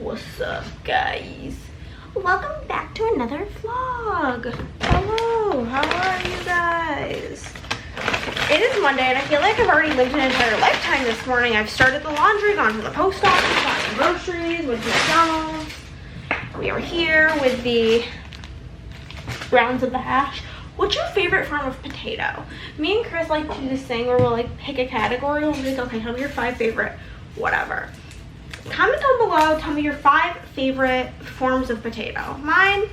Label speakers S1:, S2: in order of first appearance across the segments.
S1: What's up, guys? Welcome back to another vlog. Hello, how are you guys? It is Monday and I feel like I've already lived an entire lifetime this morning. I've started the laundry, gone to the post office, got some groceries, went to McDonald's. We are here with the rounds of the hash. What's your favorite form of potato? Me and Chris like to do this thing where we'll like pick a category. We'll be like, okay, tell me your 5 favorite whatever. Comment down below, tell me your 5 favorite forms of potato. Mine,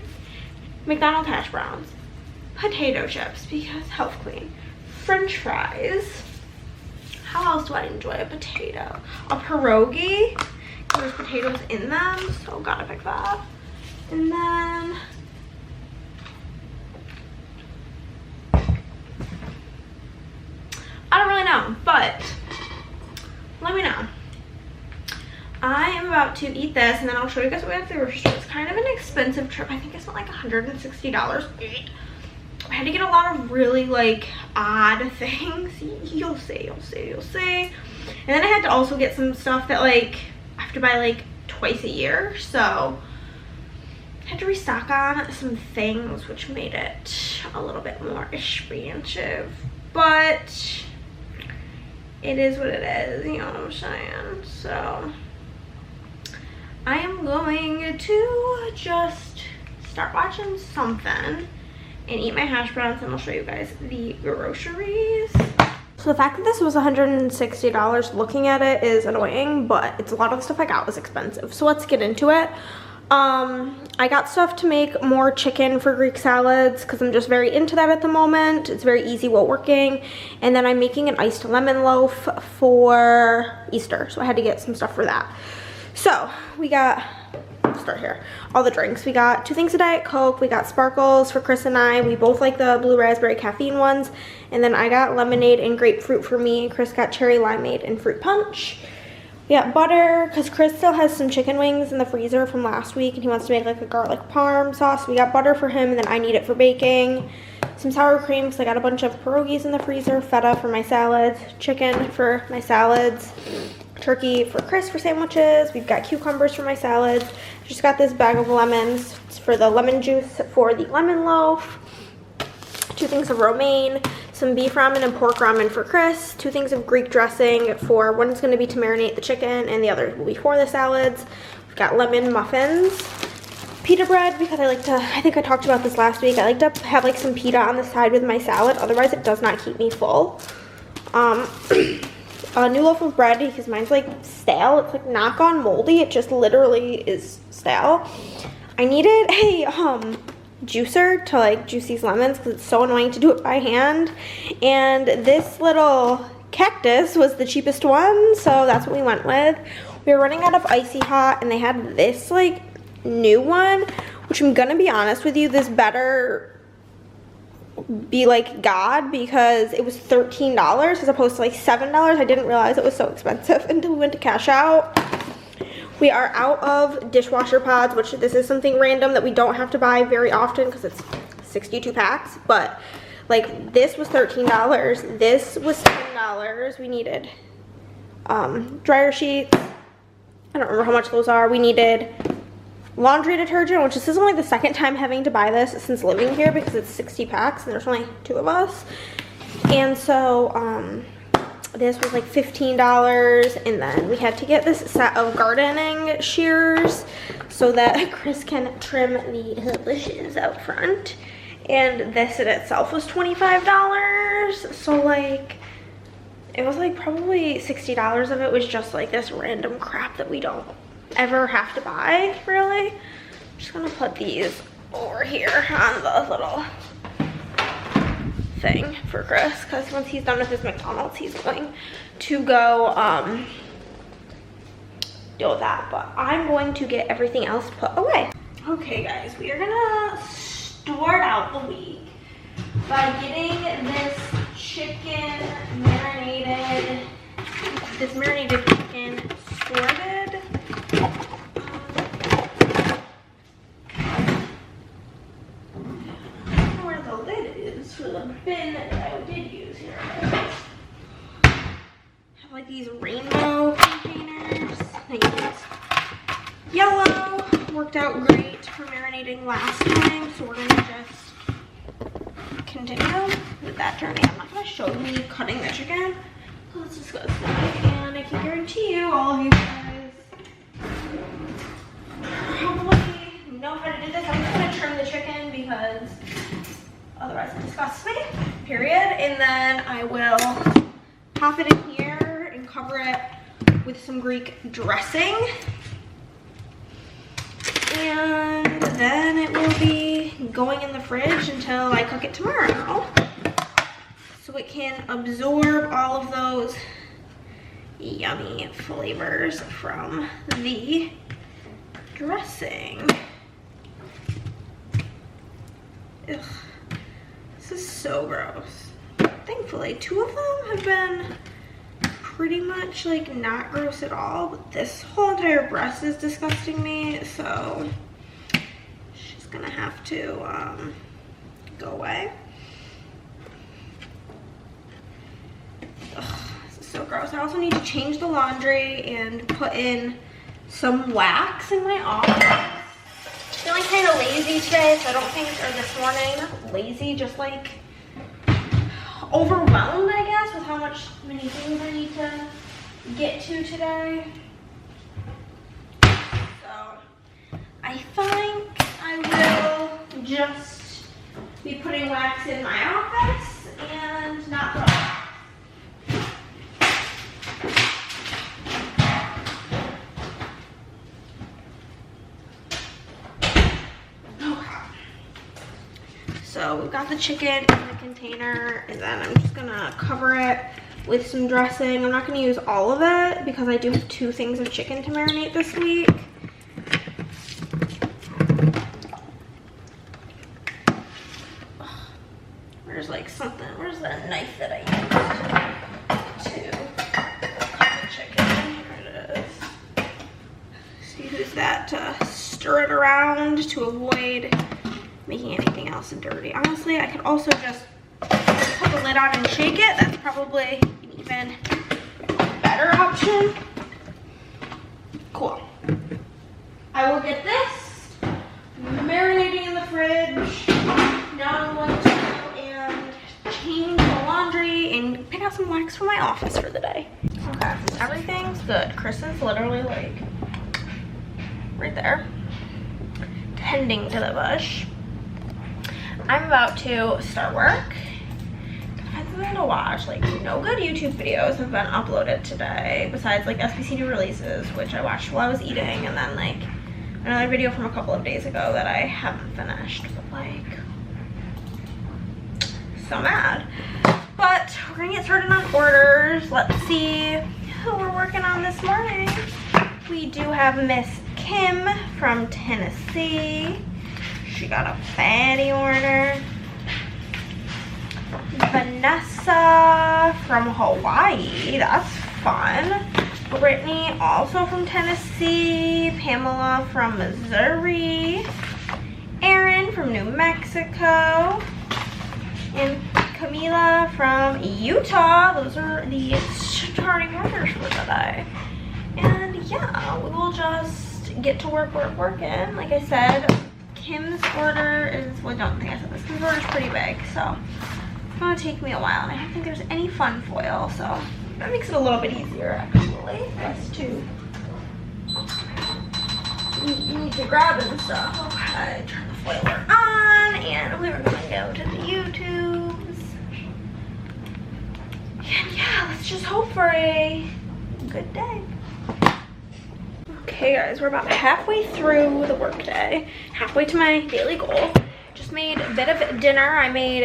S1: McDonald's hash browns, potato chips because health clean, French fries. How else do I enjoy a potato? A pierogi, there's potatoes in them, so gotta pick that. And then I don't really know, but let me know. I am about to eat this and then I'll show you guys what we have to the grocery store. It's kind of an expensive trip. I think I spent like $160. I had to get a lot of really like odd things. You'll see, you'll see, you'll see. And then I had to also get some stuff that like I have to buy like twice a year. So I had to restock on some things which made it a little bit more expensive. But it is what it is, you know what I'm saying? So I am going to just start watching something and eat my hash browns and I'll show you guys the groceries. So the fact that this was $160 looking at it is annoying, but it's a lot of the stuff I got was expensive. So let's get into it. I got stuff to make more chicken for Greek salads because I'm just very into that at the moment. It's very easy while working. And then I'm making an iced lemon loaf for Easter. So I had to get some stuff for that. So we got, let's start here, all the drinks. We got 2 things of Diet Coke. We got Sparkles for Chris and I. We both like the blue raspberry caffeine ones. And then I got lemonade and grapefruit for me. And Chris got cherry limeade and fruit punch. We got butter because Chris still has some chicken wings in the freezer from last week and he wants to make like a garlic parm sauce. We got butter for him and then I need it for baking. Some sour cream because I got a bunch of pierogies in the freezer. Feta for my salads. Chicken for my salads. Turkey for Chris for sandwiches. We've got cucumbers for my salads. Just got this bag of lemons for the lemon juice for the lemon loaf. 2 things of romaine, some beef ramen and pork ramen for Chris, 2 things of Greek dressing for, one's going to be to marinate the chicken and the other will be for the salads. We've got lemon muffins, pita bread because I like to, I think I talked about this last week, I like to have like some pita on the side with my salad, otherwise it does not keep me full. A new loaf of bread because mine's like stale, it's like knock on moldy, it just literally is stale. I needed a juicer to like juice these lemons because it's so annoying to do it by hand, and this little cactus was the cheapest one, so that's what we went with. We were running out of icy hot and they had this like new one, which I'm gonna be honest with you, this better be like God because it was $13 as opposed to like $7. I didn't realize it was so expensive until we went to cash out. We are out of dishwasher pods, which this is something random that we don't have to buy very often because it's 62 packs. But like this was $13. This was $10. We needed dryer sheets. I don't remember how much those are. We needed laundry detergent, which this is only the 2nd time having to buy this since living here because it's 60 packs and there's only 2 of us. And so this was like $15, and then we had to get this set of gardening shears so that Chris can trim the bushes out front. And this in itself was $25. So like it was like probably $60 of it was just like this random crap that we don't ever have to buy, really. I'm just gonna put these over here on the little thing for Chris because once he's done with his McDonald's he's going to go deal with that, but I'm going to get everything else put away. Okay guys, we are gonna start out the week by getting this chicken marinated, chicken sorted. I don't know where the lid is for the bin that I did use here. Have like these rainbow containers. yellow. Worked out great for marinating last time, so we're gonna just continue with that journey. I'm not gonna show you me cutting the chicken, so let's just go this way. And I can guarantee you, all of you guys probably know how to do this. I'm just gonna trim the chicken because otherwise it disgusts me, period. And then I will pop it in here and cover it with some Greek dressing. And then it will be going in the fridge until I cook it tomorrow, so it can absorb all of those yummy flavors from the dressing. Ugh, this is so gross. Thankfully, 2 of them have been pretty much like not gross at all, but this whole entire breast is disgusting me, so she's gonna have to go away. Ugh, this is so gross. I also need to change the laundry and put in some wax in my office. Feeling kind of lazy today, so I don't think, or this morning, lazy, just like overwhelmed, I guess, with how many things I need to get to today. So I think I will just be putting wax in my office and not throw it. So we've got the chicken in the container, and then I'm just gonna cover it with some dressing. I'm not gonna use all of it because I do have 2 things of chicken to marinate this week. Where's like something, where's that knife that I used to cut the chicken? Here it is. So you use that to stir it around to avoid making anything else dirty. Honestly, I could also just put the lid on and shake it. That's probably an even better option. Cool. I will get this marinating in the fridge. Now I'm going to go and change the laundry and pick out some wax for my office for the day. Okay, everything's good. Chris is literally like right there, tending to the bush. I'm about to start work. Depends on what to watch. Like, no good YouTube videos have been uploaded today, besides like SBC new releases, which I watched while I was eating, and then like another video from a couple of days ago that I haven't finished. But like, so mad. But we're gonna get started on orders. Let's see who we're working on this morning. We do have Miss Kim from Tennessee. She got a fatty order. Vanessa from Hawaii, that's fun. Brittany, also from Tennessee. Pamela from Missouri. Aaron from New Mexico. And Camila from Utah. Those are the starting orders for today. And yeah, we will just get to working. Like I said, Kim's order is, well, I don't think I said this. Kim's order is pretty big, so it's gonna take me a while, and I don't think there's any fun foil, so that makes it a little bit easier actually. Us to need to grab and stuff. Okay, turn the foiler on, and we're gonna go to the YouTubes. And yeah, let's just hope for a good day. Okay guys, we're about halfway through the workday, halfway to my daily goal. Just made a bit of dinner. I made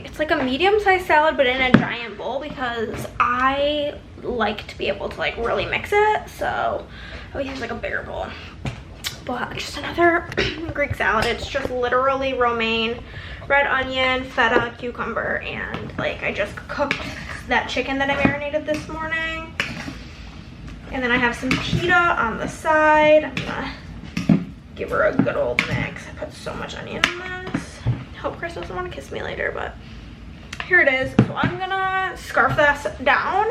S1: it's like a medium-sized salad, but in a giant bowl because I like to be able to like really mix it. So I always use like a bigger bowl. But just another Greek salad. It's just literally romaine, red onion, feta, cucumber, and like I just cooked that chicken that I marinated this morning. And then I have some pita on the side. I'm gonna give her a good old mix. I put so much onion in this. Hope Chris doesn't want to kiss me later, but here it is. So I'm gonna scarf this down.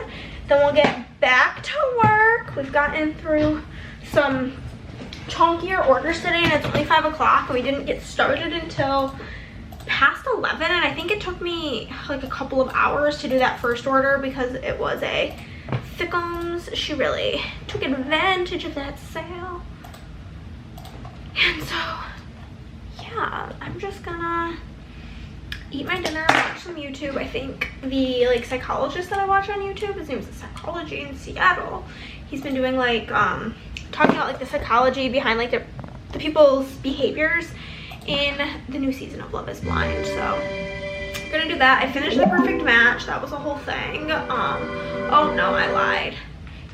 S1: Then we'll get back to work. We've gotten through some chunkier orders today, and it's only 5 o'clock, and we didn't get started until past 11, and I think it took me like a couple of hours to do that first order because it was a Thickums. She really took advantage of that sale. And so, yeah, I'm just gonna eat my dinner, watch some YouTube. I think the like psychologist that I watch on YouTube, his name is Psychology in Seattle. He's been doing like talking about like the psychology behind like the people's behaviors in the new season of Love is Blind. So I'm gonna do that. I finished The Perfect Match. That was the whole thing. Oh no, I lied.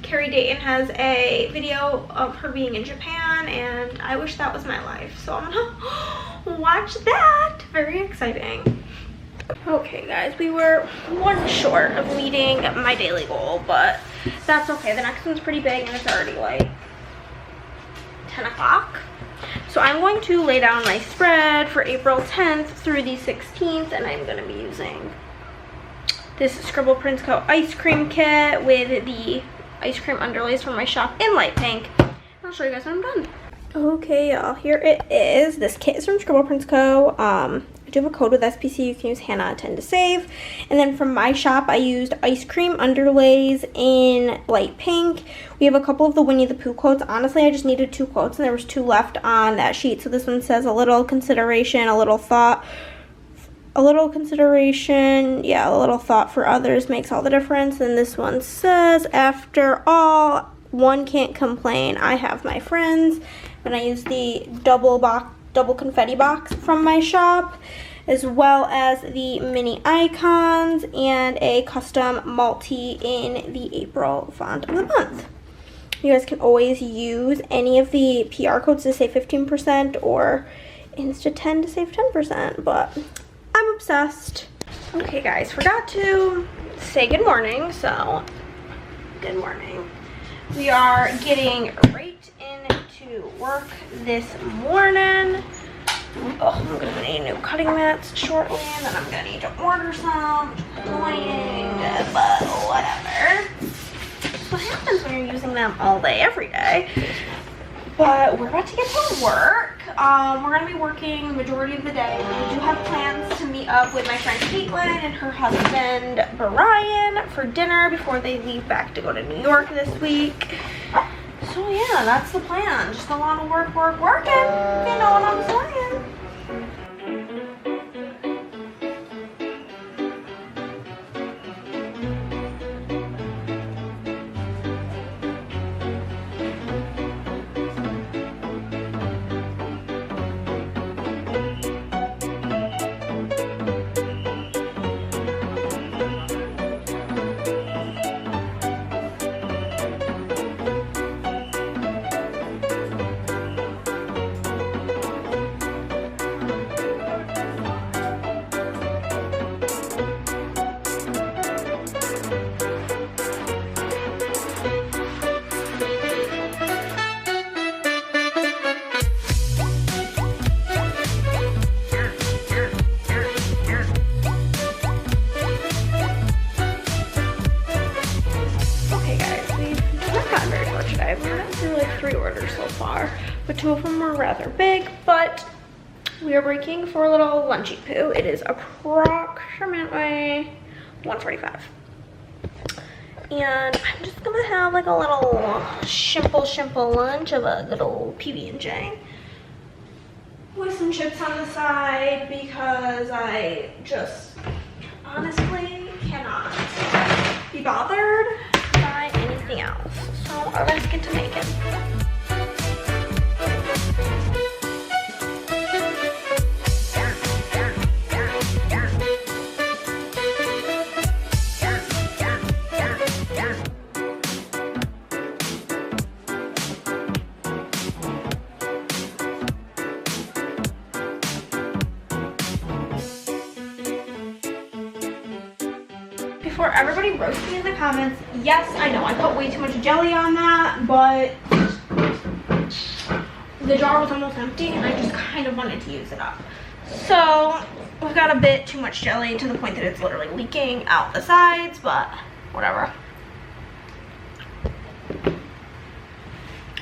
S1: Carrie Dayton has a video of her being in Japan, and I wish that was my life. So I'm gonna watch that. Very exciting. Okay guys, we were one short of meeting my daily goal, but that's okay. The next one's pretty big and it's already like 10 o'clock. So I'm going to lay down my spread for April 10th through the 16th, and I'm going to be using this Scribble Prints Co. ice cream kit with the ice cream underlays from my shop in light pink. I'll show you guys when I'm done. Okay y'all, here it is. This kit is from Scribble Prints Co. I do have a code with SPC. You can use Hannah 10 to save. And then from my shop, I used ice cream underlays in light pink. We have a couple of the Winnie the Pooh quotes. Honestly, I just needed 2 quotes, and there was 2 left on that sheet. So this one says a little consideration, a little thought. A little consideration, yeah, a little thought for others makes all the difference. And this one says, after all, one can't complain. I have my friends. And I use the double confetti box from my shop, as well as the mini icons and a custom multi in the April font of the month. You guys can always use any of the PR codes to save 15% or Insta10 to save 10%, but I'm obsessed. Okay guys, forgot to say good morning, so good morning. We are getting right into work this morning. Oh, I'm gonna need new cutting mats shortly, and then I'm gonna need to order some, which is annoying, but whatever. That's what happens when you're using them all day, every day. But we're about to get to work. We're gonna be working the majority of the day. We do have plans to meet up with my friend Caitlin and her husband Brian for dinner before they leave back to go to New York this week. So yeah, that's the plan. Just a lot of working. You know what I'm saying? But 2 of them were rather big, but we are breaking for a little lunchy poo. It is approximately 1:45. And I'm just gonna have like a little simple lunch of a good old PB&J with some chips on the side, because I just honestly cannot be bothered by anything else. So let's get to making. Before everybody roasts me in the comments, yes, I know I put way too much jelly on that, but the jar was almost empty and I just kind of wanted to use it up. So we've got a bit too much jelly to the point that it's literally leaking out the sides, but whatever.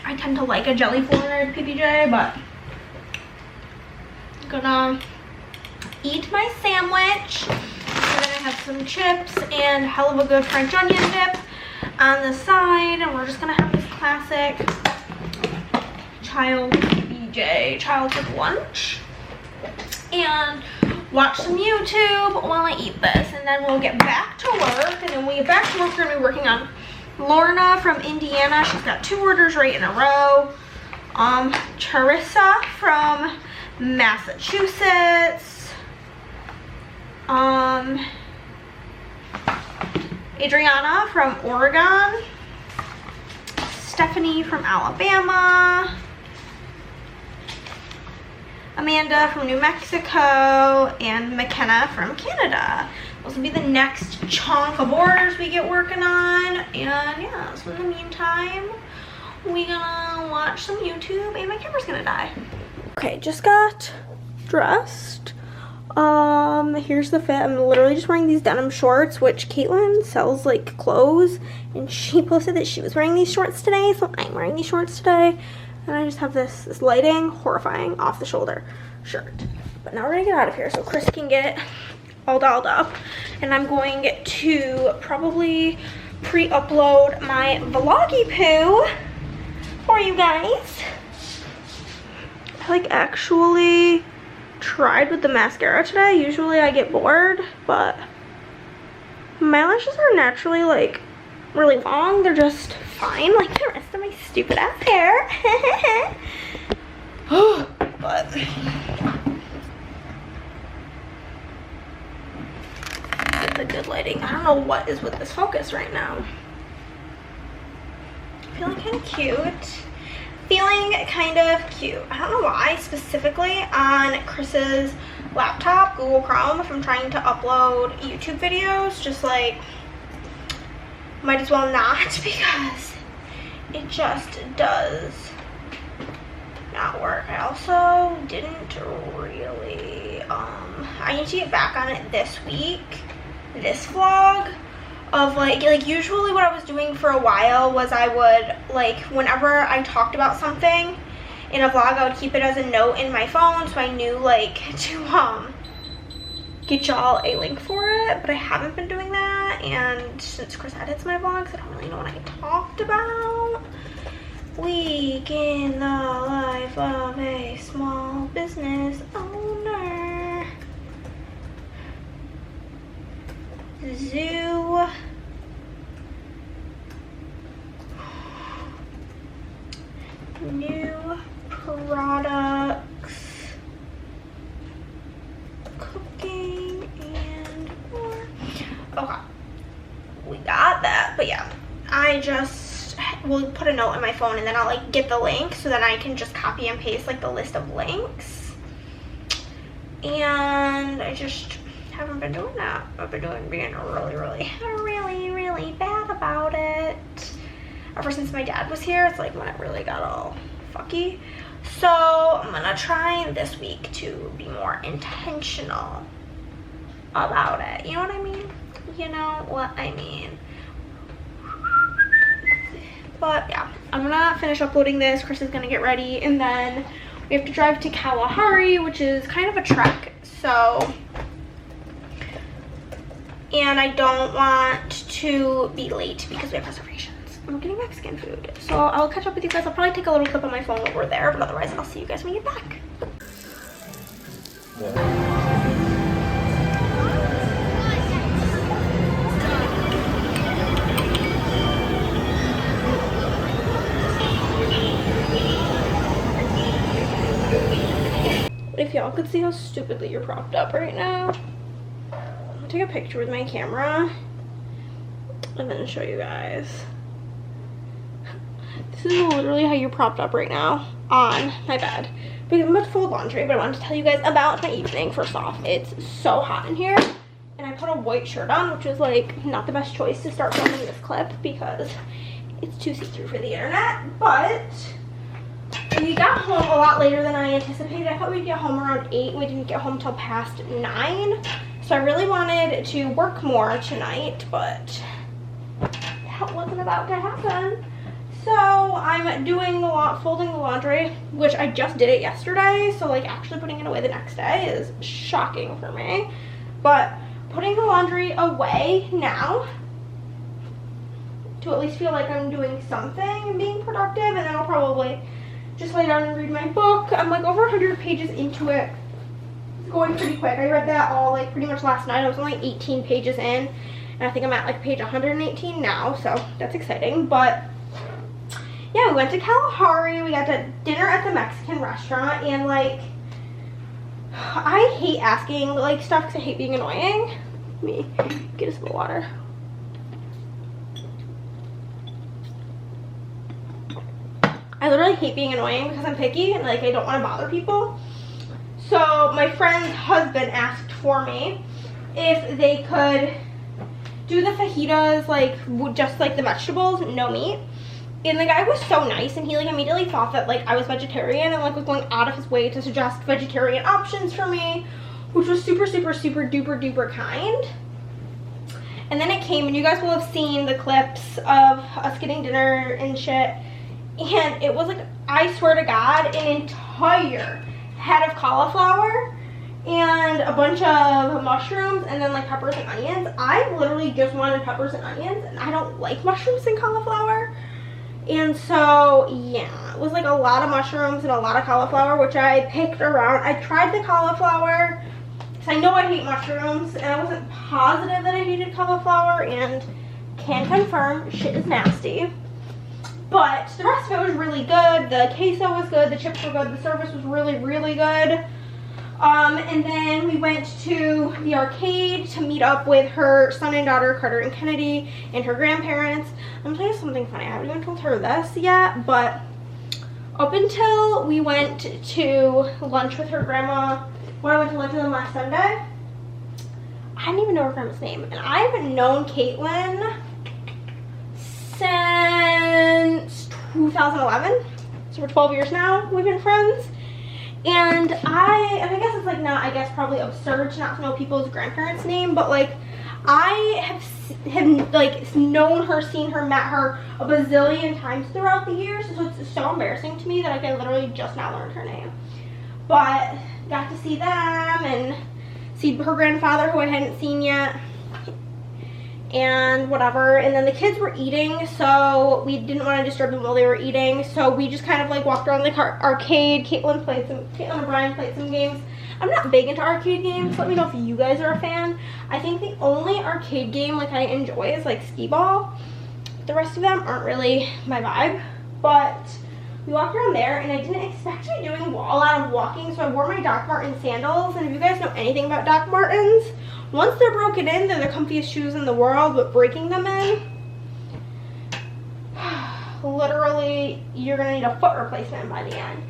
S1: I tend to like a jelly flavored PBJ, but I'm gonna eat my sandwich. And then I have some chips and hell of a good French onion dip on the side, and we're just gonna have this classic childhood lunch and watch some YouTube while I eat this, and then we'll get back to work. And then when we get back to work, we're gonna be working on Lorna from Indiana. She's got 2 orders right in a row. Charissa from Massachusetts. Adriana from Oregon. Stephanie from Alabama. Amanda from New Mexico, and McKenna from Canada. Those will be the next chunk of orders we get working on. And yeah, so in the meantime, we gonna watch some YouTube and my camera's gonna die. Okay, just got dressed. Here's the fit. I'm literally just wearing these denim shorts, which Caitlin sells like clothes, and she posted that she was wearing these shorts today, so I'm wearing these shorts today. And I just have this lighting, horrifying, off the shoulder shirt. But now we're gonna get out of here so Chris can get all dolled up. And I'm going to probably pre-upload my vloggy poo for you guys. I like actually tried with the mascara today. Usually I get bored, but my lashes are naturally like really long. They're just fine like the rest of my stupid ass hair. But get the good lighting. I don't know what is with this focus right now. Feeling kind of cute. I don't know why specifically on Chris's laptop, Google Chrome, if I'm trying to upload YouTube videos, just like might as well not, because it just does not work. I also didn't really I need to get back on it this week, this vlog, of like usually what I was doing for a while was I would, like, whenever I talked about something in a vlog, I would keep it as a note in my phone, so I knew like to get y'all a link for it. But I haven't been doing that, and since Chris edits my vlogs, I don't really know what I talked about. Week in the life of a small business owner. Zoo. New products. Cooking and more. Okay. We got that. But yeah, I just will put a note in my phone, and then I'll like get the link, so then I can just copy and paste like the list of links. And I just haven't been doing that. I've been being really bad about it. Ever since my dad was here, it's like when it really got all fucky. So I'm gonna try this week to be more intentional about it. You know what I mean? You know what I mean? But yeah, I'm gonna finish uploading this. Chris is gonna get ready, and then we have to drive to Kalahari, which is kind of a trek. So, and I don't want to be late because we have reservations. I'm getting Mexican food. So I'll catch up with you guys. I'll probably take a little clip on my phone while we're there, but otherwise I'll see you guys when we get back. Yeah. If y'all could see how stupidly you're propped up right now, I'll take a picture with my camera and then show you guys. This is literally how you're propped up right now on my bed. Because I'm about to fold laundry, but I wanted to tell you guys about my evening. First off, it's so hot in here, and I put a white shirt on, which was like not the best choice to start filming this clip because it's too see-through for the internet. But we got home a lot later than I anticipated. I thought we'd get home around 8. We didn't get home till past 9. So I really wanted to work more tonight, but that wasn't about to happen. So I'm doing folding the laundry, which I just did it yesterday. So like actually putting it away the next day is shocking for me. But putting the laundry away now to at least feel like I'm doing something and being productive, and then I'll probably just lay down and read my book. I'm like over 100 pages into it. It's going pretty quick. I read that all like pretty much last night. I was only 18 pages in, and I think I'm at like page 118 now, so that's exciting. But yeah, we went to Kalahari. We got to dinner at the Mexican restaurant, and like I hate asking like stuff because I hate being annoying. Let me get us a little water. I literally hate being annoying because I'm picky and like I don't want to bother people. So my friend's husband asked for me if they could do the fajitas like just like the vegetables, no meat. And the guy was so nice, and he like immediately thought that like I was vegetarian and like was going out of his way to suggest vegetarian options for me, which was super duper kind. And then it came, and you guys will have seen the clips of us getting dinner and shit. And it was like, I swear to God, an entire head of cauliflower and a bunch of mushrooms and then like peppers and onions. I literally just wanted peppers and onions, and I don't like mushrooms and cauliflower. And so, yeah, it was like a lot of mushrooms and a lot of cauliflower, which I picked around. I tried the cauliflower, because I know I hate mushrooms, and I wasn't positive that I hated cauliflower, and can confirm, shit is nasty. But the rest of it was really good. The queso was good, the chips were good, the service was really good. And then we went to the arcade to meet up with her son and daughter, Carter and Kennedy, and her grandparents. I'm gonna tell you something funny. I haven't even told her this yet, but up until we went to lunch with her grandma, when I went to lunch with them last Sunday, I didn't even know her grandma's name. And I haven't known Caitlin since 2011. So for 12 years now, we've been friends. And I guess it's like not, I guess probably absurd to not to know people's grandparents' name, but like I have like known her, seen her, met her a bazillion times throughout the years, so it's so embarrassing to me that like I literally just now learned her name. But got to see them and see her grandfather, who I hadn't seen yet, and whatever. And then the kids were eating, so we didn't want to disturb them while they were eating, so we just kind of like walked around the arcade. Caitlin and Brian played some games. I'm not big into arcade games. Let me know if you guys are a fan. I think the only arcade game like I enjoy is like skee ball. The rest of them aren't really my vibe. But we walked around there, and I didn't expect to be doing a lot of walking, so I wore my Doc Marten sandals. And if you guys know anything about Doc Martens, once they're broken in, they're the comfiest shoes in the world, but breaking them in, literally, you're gonna need a foot replacement by the end.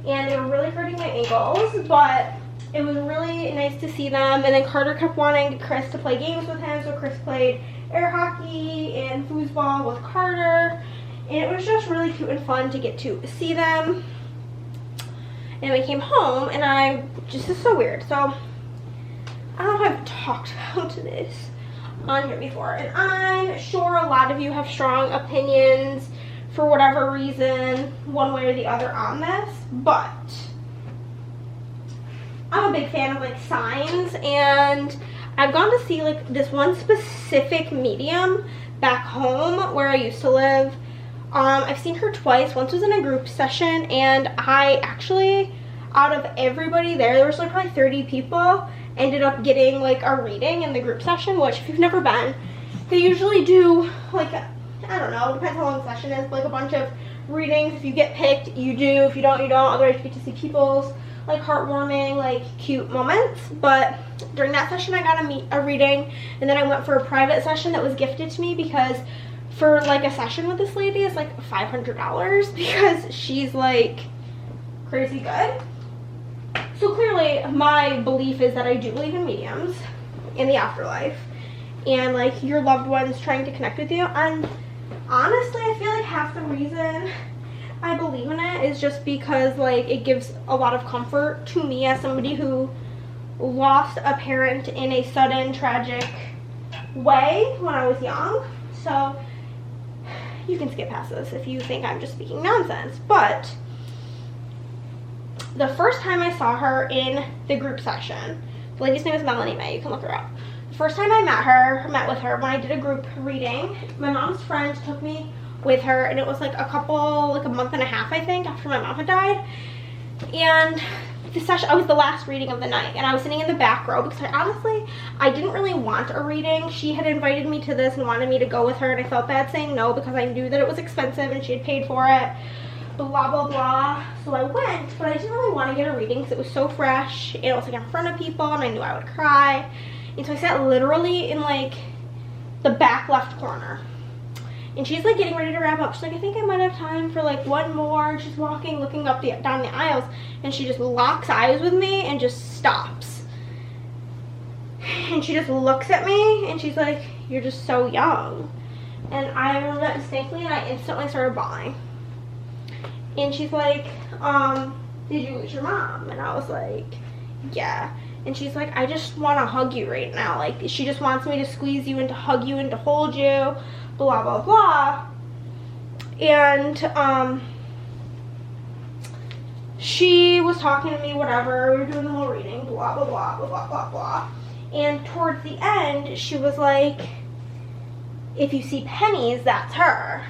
S1: And they were really hurting my ankles, but it was really nice to see them. And then Carter kept wanting Chris to play games with him, so Chris played air hockey and foosball with Carter. And it was just really cute and fun to get to see them. And we came home, and this is so weird. So, I don't know if I've talked about this on here before, and I'm sure a lot of you have strong opinions for whatever reason, one way or the other on this, but I'm a big fan of like signs, and I've gone to see like this one specific medium back home where I used to live. I've seen her twice. Once was in a group session, and I actually, out of everybody there was like probably 30 people, ended up getting like a reading in the group session, which if you've never been, they usually do like, I don't know, depends how long the session is, like a bunch of readings. If you get picked, you do. If you don't, you don't. Otherwise you get to see people's like heartwarming, like cute moments. But during that session I got a reading, and then I went for a private session that was gifted to me, because for like a session with this lady is like $500, because she's like crazy good. So clearly my belief is that I do believe in mediums, in the afterlife, and like your loved ones trying to connect with you. And honestly, I feel like half the reason I believe in it is just because like it gives a lot of comfort to me as somebody who lost a parent in a sudden tragic way when I was young. So you can skip past this if you think I'm just speaking nonsense, but the first time I saw her in the group session, the lady's name is Melanie May, you can look her up. The first time I met with her, when I did a group reading, my mom's friend took me with her, and it was like a month and a half, I think, after my mom had died. And the session, I was the last reading of the night, and I was sitting in the back row because I didn't really want a reading. She had invited me to this and wanted me to go with her, and I felt bad saying no because I knew that it was expensive and she had paid for it, blah blah blah. So I went, but I didn't really want to get a reading because it was so fresh, and it was like in front of people, and I knew I would cry. And so I sat literally in like the back left corner. And she's like getting ready to wrap up. She's like, I think I might have time for like one more. She's walking, looking up down the aisles, and she just locks eyes with me and just stops. And she just looks at me and she's like, you're just so young. And I remember that distinctly, and I instantly started bawling. And she's like, did you lose your mom? And I was like, yeah. And she's like, I just want to hug you right now. Like, she just wants me to squeeze you and to hug you and to hold you, blah, blah, blah. And, she was talking to me, whatever. We were doing the whole reading, blah, blah, blah, blah, blah, blah, blah. And towards the end, she was like, if you see pennies, that's her.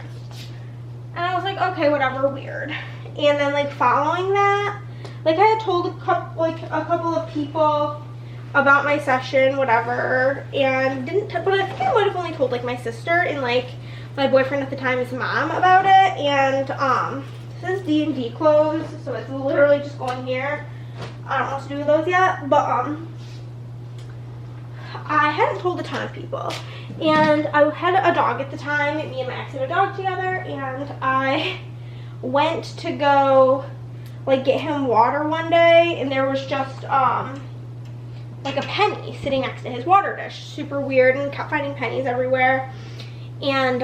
S1: And I was like, okay, whatever, weird. And then, like, following that, like, I had told a couple of people about my session, whatever, and but I think I might have only told, like, my sister and, like, my boyfriend at the time's mom about it. And this is D&D clothes, so it's literally just going here. I don't know what to do with those yet, but I hadn't told a ton of people. And I had a dog at the time. Me and my ex had a dog together, and I went to go, like, get him water one day, and there was just like a penny sitting next to his water dish. Super weird, and kept finding pennies everywhere. And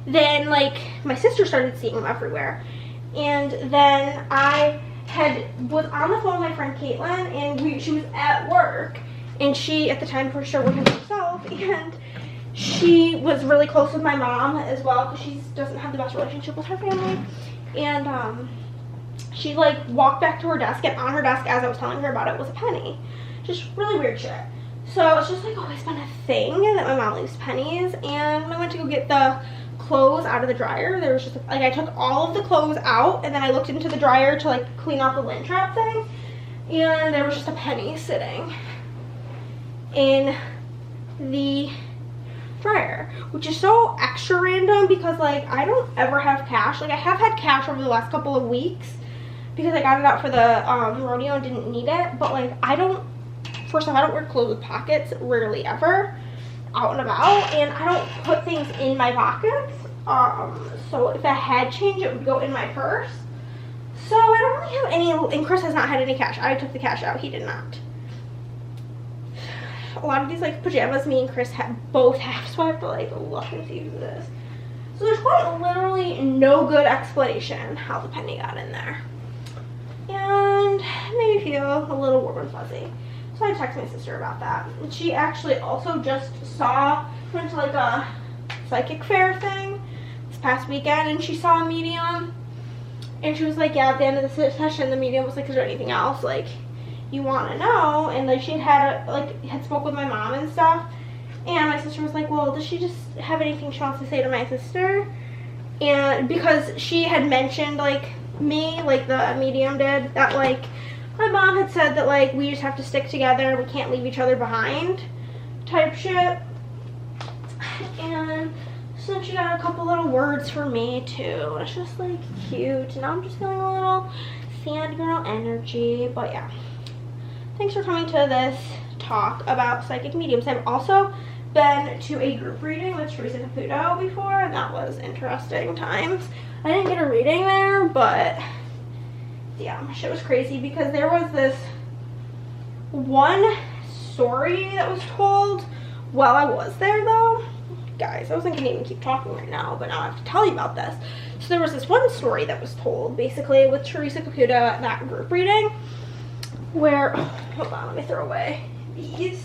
S1: then, like, my sister started seeing them everywhere. And then I was on the phone with my friend Caitlin, and she was at work, and she, at the time, for sure, working for herself, and she was really close with my mom as well, because she doesn't have the best relationship with her family. And she, like, walked back to her desk, and on her desk, as I was telling her about it, was a penny. Just really weird shit. So it's just, like, always been a thing that my mom leaves pennies. And when I went to go get the clothes out of the dryer, there was just, like, I took all of the clothes out, and then I looked into the dryer to, like, clean off the lint trap thing, and there was just a penny sitting in the dryer, which is so extra random because, like, I don't ever have cash. Like, I have had cash over the last couple of weeks because I got it out for the rodeo and didn't need it, but, like, first off, I don't wear clothes with pockets, rarely ever, out and about, and I don't put things in my pockets, so if I had change, it would go in my purse. So I don't really have any, and Chris has not had any cash. I took the cash out, he did not. A lot of these, like, pajamas me and Chris both have, so I have to, like, look and see who this. So there's quite literally no good explanation how the penny got in there. And it made me feel a little warm and fuzzy. So I texted my sister about that. And she actually also just went to, like, a psychic fair thing this past weekend, and she saw a medium. And she was like, yeah, at the end of the session, the medium was like, is there anything else, like, you want to know? And, like, she had spoke with my mom and stuff, and my sister was like, well, does she just have anything she wants to say to my sister? And because she had mentioned, like, me, like, the medium did, that, like, my mom had said that, like, we just have to stick together, we can't leave each other behind type shit. And so she got a couple little words for me too. It's just, like, cute. Now I'm just feeling a little fangirl energy, but yeah. Thanks for coming to this talk about psychic mediums. I've also been to a group reading with Teresa Caputo before, and that was interesting times. I didn't get a reading there, but yeah, shit was crazy because there was this one story that was told while I was there, though. Guys, I wasn't gonna even keep talking right now, but now I have to tell you about this. So there was this one story that was told, basically, with Teresa Caputo at that group reading, where, oh, hold on, let me throw away these.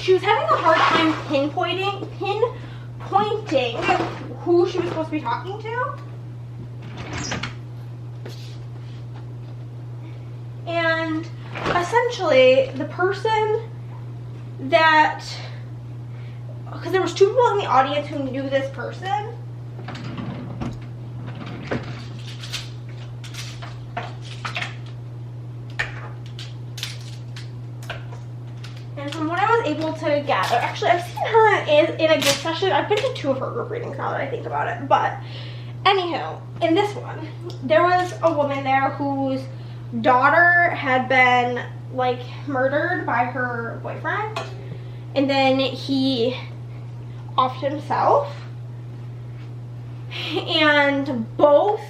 S1: she was having a hard time pinpointing who she was supposed to be talking to. And essentially, the person that, because there was 2 people in the audience who knew this person. And from what I was able to gather, actually I've seen her in a gift session. I've been to 2 of her group readings now that I think about it. But anywho, in this one, there was a woman there whose daughter had been like murdered by her boyfriend, and then he offed himself. And both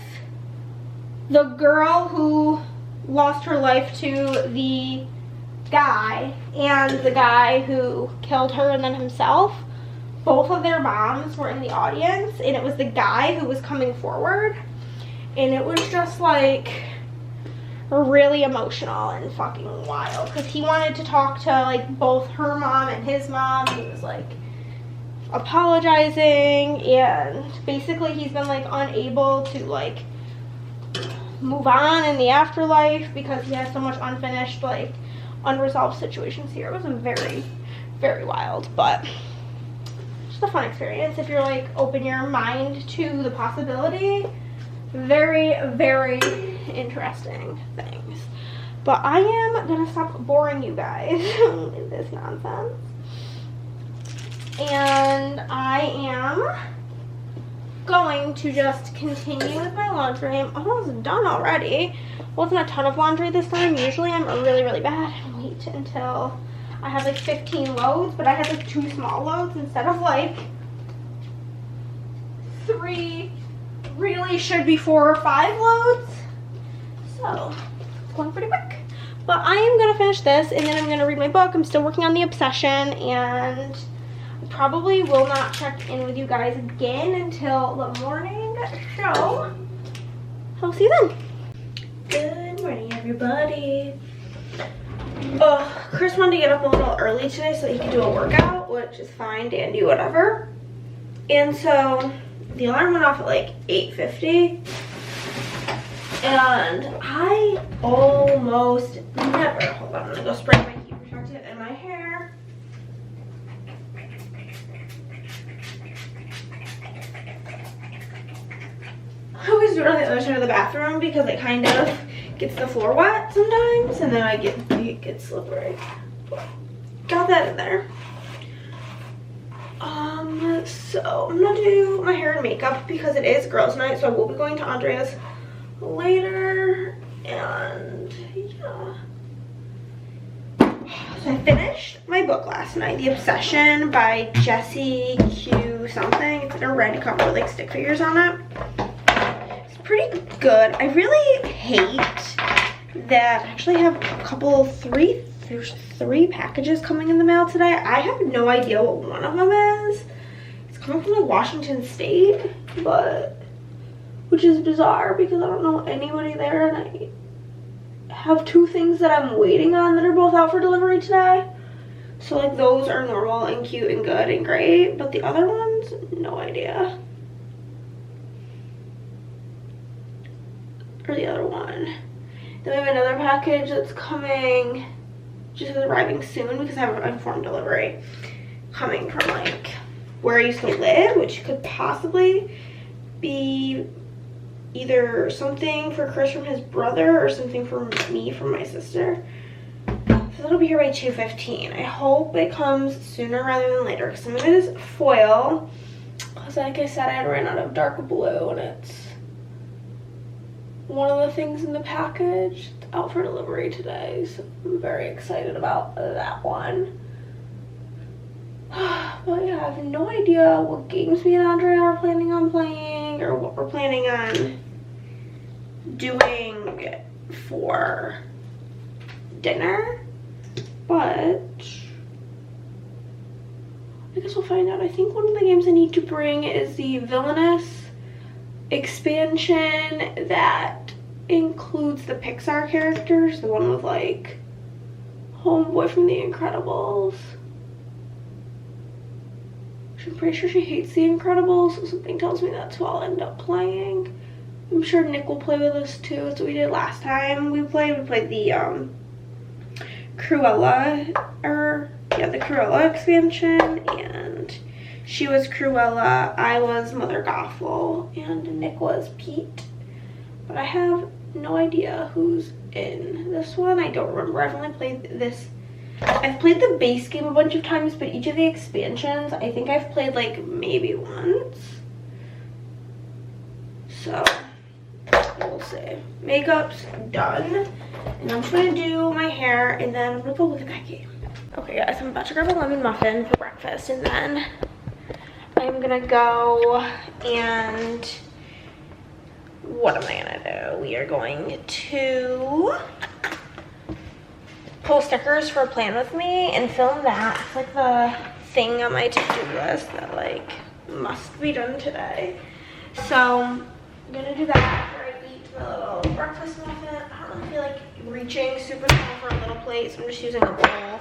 S1: the girl who lost her life to the guy and the guy who killed her and then himself, both of their moms were in the audience, and it was the guy who was coming forward, and it was just like really emotional and fucking wild because he wanted to talk to like both her mom and his mom. He was like apologizing, and basically he's been like unable to like move on in the afterlife because he has so much unfinished like unresolved situations here. It was very, very wild, but just a fun experience if you're like open your mind to the possibility. Very, very interesting things. But I am gonna stop boring you guys in this nonsense, and I am going to just continue with my laundry. I'm almost done already. Wasn't a ton of laundry this time. Usually I'm really, really bad and wait until I have like 15 loads, but I had like 2 small loads instead of like 3, really should be 4 or 5 loads. So it's going pretty quick. But I am gonna finish this and then I'm gonna read my book. I'm still working on The Obsession, and I probably will not check in with you guys again until the morning show. I'll see you then. Good morning, everybody. Chris wanted to get up a little early today so he could do a workout, which is fine, dandy, whatever. And so the alarm went off at like 8:50, and I almost never, hold on, I'm gonna go spray my heat protectant in my hair. I always do it on the other side of the bathroom because it kind of gets the floor wet sometimes, and then it gets slippery. Got that in there. So I'm gonna do my hair and makeup because it is girls' night, so I will be going to Andrea's later, and yeah. So I finished my book last night, The Obsession by Jessie Q something. It's in a red cover with like stick figures on it. It's pretty good. I really hate that I actually have a couple, there's 3 packages coming in the mail today. I have no idea what one of them is. It's coming from like Washington State, which is bizarre because I don't know anybody there, and I have 2 things that I'm waiting on that are both out for delivery today. So like those are normal and cute and good and great, but the other ones, no idea. Or the other one. Then we have another package that's coming, just arriving soon because I have an informed delivery coming from like where I used to live, which could possibly be either something for Chris from his brother or something for me from my sister. So that'll be here by 2:15. I hope it comes sooner rather than later because some of it is foil. Because like I said, I had ran out of dark blue, and it's one of the things in the package out for delivery today, so I'm very excited about that one. But yeah, I have no idea what games me and Andrea are planning on playing or what we're planning on doing for dinner, but I guess we'll find out. I think one of the games I need to bring is the Villainous expansion that includes the Pixar characters, the one with like Homeboy from The Incredibles. I'm pretty sure she hates The Incredibles, so something tells me that's what I'll end up playing. I'm sure Nick will play with us too. That's what we did last time we played. We played the Cruella, the Cruella expansion, and she was Cruella, I was Mother Gothel, and Nick was Pete. But I have no idea who's in this one. I don't remember. I've only played this. I've played the base game a bunch of times, but each of the expansions, I think I've played like maybe once. So we'll see. Makeup's done, and I'm just gonna do my hair, and then I'm gonna go look at that game. Okay guys, I'm about to grab a lemon muffin for breakfast, and then I'm gonna go and what am I gonna do? We are going to pull stickers for Plan With Me and film that. It's like the thing on my to-do list that like must be done today. So I'm gonna do that after I eat my little breakfast muffin. I don't really feel like reaching super small for a little plate, so I'm just using a bowl.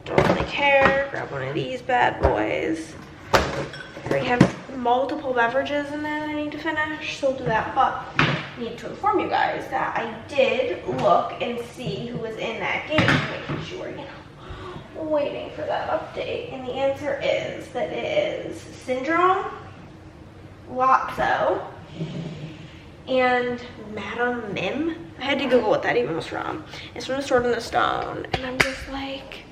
S1: Don't really care. Grab one of these bad boys. I already have multiple beverages in there that I need to finish, so we'll do that. But I need to inform you guys that I did look and see who was in that game, making sure, you know, waiting for that update. And the answer is that it is Syndrome, Lotso, and Madam Mim. I had to Google what that even was from. It's from The Sword in the Stone, and I'm just like,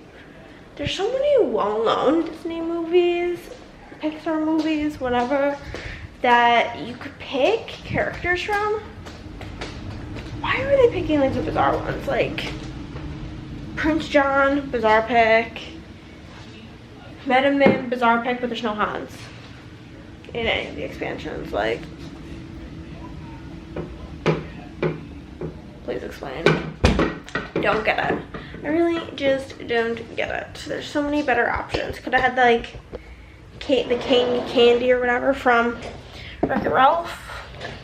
S1: there's so many well-known Disney movies, Pixar movies, whatever, that you could pick characters from. Why are they picking like the bizarre ones? Like Prince John, bizarre pick. Madam Mim, bizarre pick, but there's no Hans in any of the expansions. Like, please explain. Don't get it. I really just don't get it. There's so many better options. Could have had like the King Candy or whatever from Wreck-It Ralph.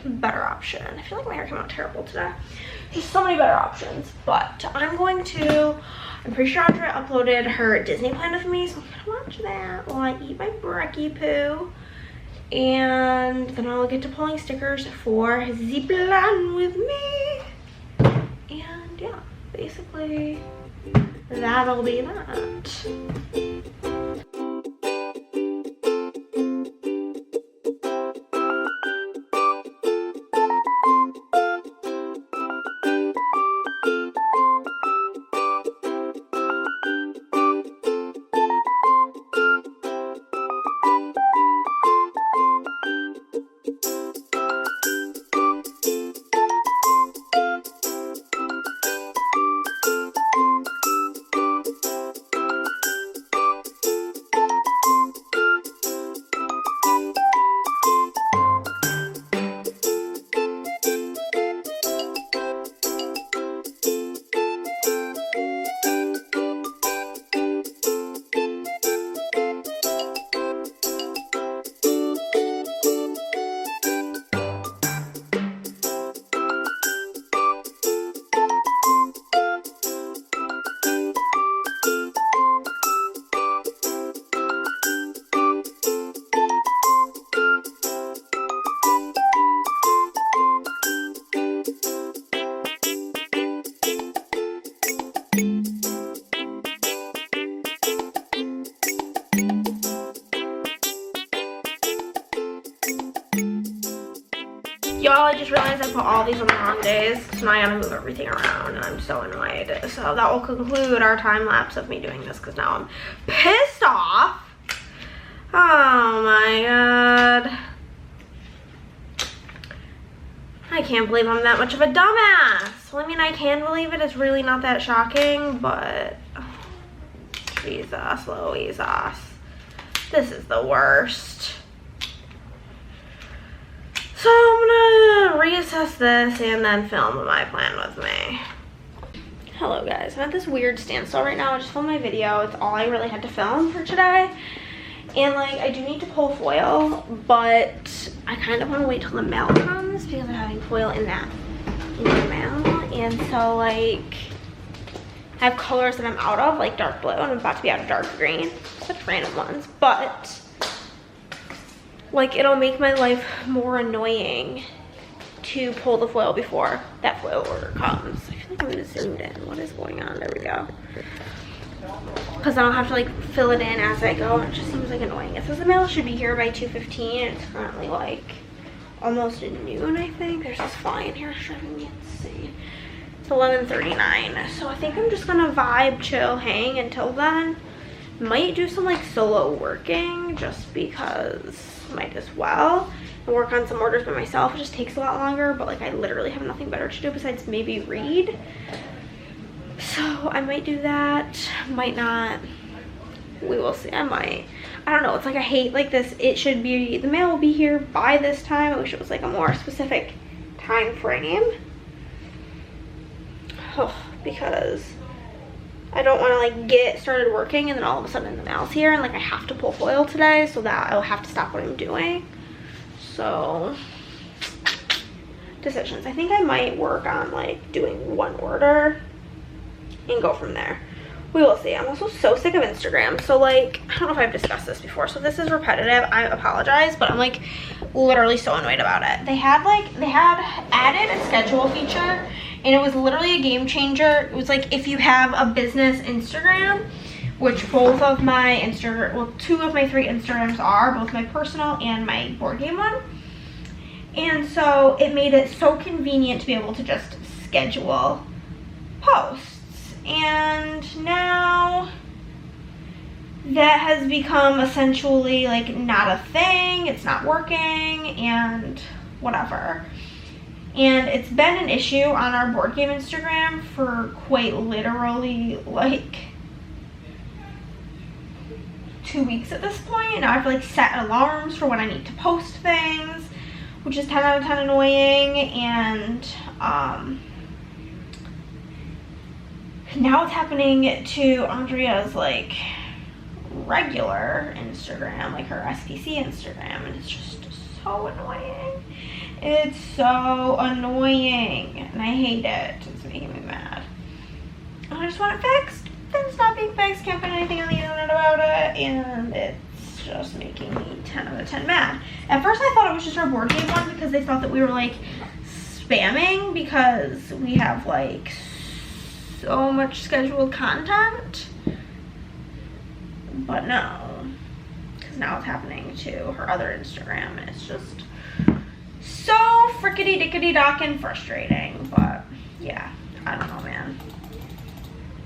S1: Better option. I feel like my hair came out terrible today. There's so many better options. But I'm pretty sure Andrea uploaded her Disney Plan With Me, so I'm gonna watch that while I eat my brekkie poo. And then I'll get to pulling stickers for the Plan With Me. And yeah, basically that'll be that. Y'all, I just realized I put all these on the wrong days, so now I gotta move everything around, and I'm so annoyed. So that will conclude our time lapse of me doing this, because now I'm pissed off. Oh my god. I can't believe I'm that much of a dumbass. Well, I mean, I can believe it. It's really not that shocking, but oh, Jesus Louises. This is the worst. So I'm gonna reassess this and then film my Plan With Me. Hello guys, I'm at this weird standstill right now. I just filmed my video. It's all I really had to film for today. And like, I do need to pull foil, but I kind of want to wait till the mail comes because I'm having foil in the mail. And so like, I have colors that I'm out of, like dark blue, and I'm about to be out of dark green. Such random ones, but like it'll make my life more annoying to pull the foil before that foil order comes. I feel like I'm zoomed in. What is going on? There we go. Because I don't have to like fill it in as I go. It just seems like annoying. It says the mail should be here by 2:15. It's currently like almost noon, I think. There's this fly in here driving me insane. It's 11:39. So I think I'm just gonna vibe, chill, hang until then. Might do some like solo working just because might as well. And work on some orders by myself. It just takes a lot longer, but like I literally have nothing better to do besides maybe read. So I might do that, might not. We will see. I might. I don't know. It's like I hate like this. It should be, the mail will be here by this time. I wish it was like a more specific time frame. Oh, because I don't want to like get started working and then all of a sudden the mail's here and like I have to pull foil today, so that I'll have to stop what I'm doing. So decisions. I think I might work on like doing one order and go from there. We will see. I'm also so sick of Instagram. So like, I don't know if I've discussed this before, so this is repetitive. I apologize, but I'm like literally so annoyed about it. They had added a schedule feature and it was literally a game changer. It was like if you have a business Instagram, which both of my two of my 3 Instagrams are, both my personal and my board game one. And so it made it so convenient to be able to just schedule posts. And now that has become essentially like not a thing. It's not working and whatever. And it's been an issue on our board game Instagram for quite literally like 2 weeks at this point. Now I have to like set alarms for when I need to post things, which is 10 out of 10 annoying. And now it's happening to Andrea's like regular Instagram, like her SPC Instagram, and it's just so annoying. It's so annoying and I hate it. It's making me mad. I just want it fixed. Then it's not being fixed, can't find anything on the internet about it, and it's just making me 10 out of 10 mad. At first I thought it was just our board game one because they thought that we were like spamming because we have like so much scheduled content, but no, because now it's happening to her other Instagram and it's just so frickety dickety dock and frustrating. But yeah, I don't know, man.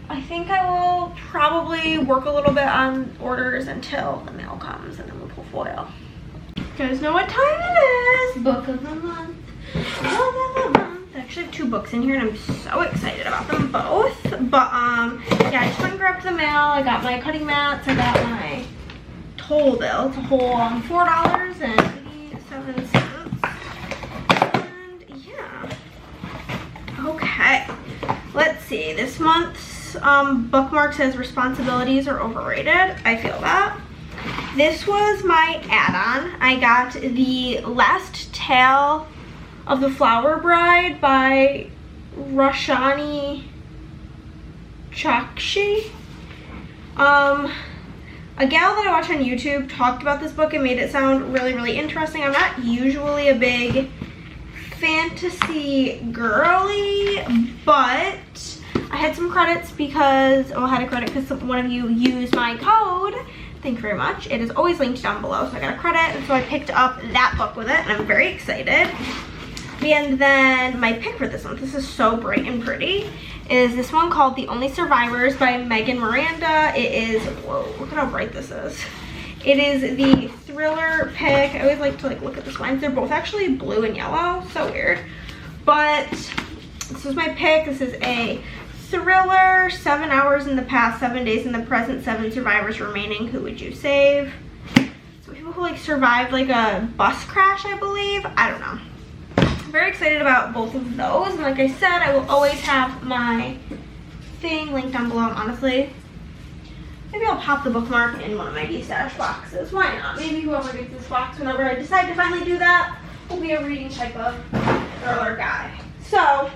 S1: I think I will probably work a little bit on orders until the mail comes and then we'll pull foil. You guys know what time it is. Book of the month. I actually have 2 books in here and I'm so excited about them both. But yeah, I just went and grabbed the mail. I got my cutting mats. I got my toll bill. It's a whole $4.87. And yeah. Okay. Let's see. This month's bookmark says responsibilities are overrated. I feel that. This was my add-on. I got the Last Tale of the Flower Bride by Roshani Chakshi. A gal that I watch on YouTube talked about this book and made it sound really, really interesting. I'm not usually a big fantasy girly, but I had some credits because, I had a credit because one of you used my code. Thank you very much. It is always linked down below, so I got a credit, and so I picked up that book with it, and I'm very excited. And then my pick for this month, this is so bright and pretty, is this one called The Only Survivors by Megan Miranda. It is, whoa, look at how bright this is. It is the thriller pick. I always like to look at the spines. They're both actually blue and yellow, so weird. But this is my pick. This is a thriller, 7 hours in the past, 7 days in the present, 7 survivors remaining. Who would you save? So people who survived a bus crash, I believe. I don't know. Very excited about both of those, and like I said, I will always have my thing linked down below. Honestly, maybe I'll pop the bookmark in one of my D-stash boxes. Why not? Maybe whoever gets this box, whenever I decide to finally do that, will be a reading type of thriller guy. So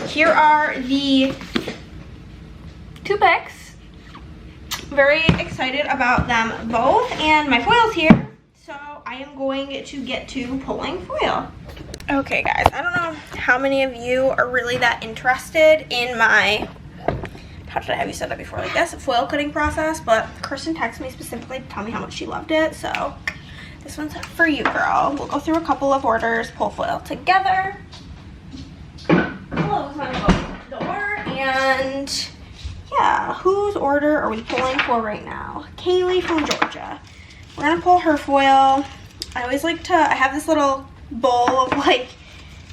S1: here are the 2 picks. Very excited about them both, and my foil's here. So I am going to get to pulling foil. Okay guys, I don't know how many of you are really that interested in my, how did I have you set up before like this, foil cutting process, but Kristen texted me specifically to tell me how much she loved it, so this one's for you, girl. We'll go through a couple of orders, pull foil together, close my little door, and yeah, whose order are we pulling for right now? Kaylee from Georgia. We're gonna pull her foil. I always like to, I have this little bowl of like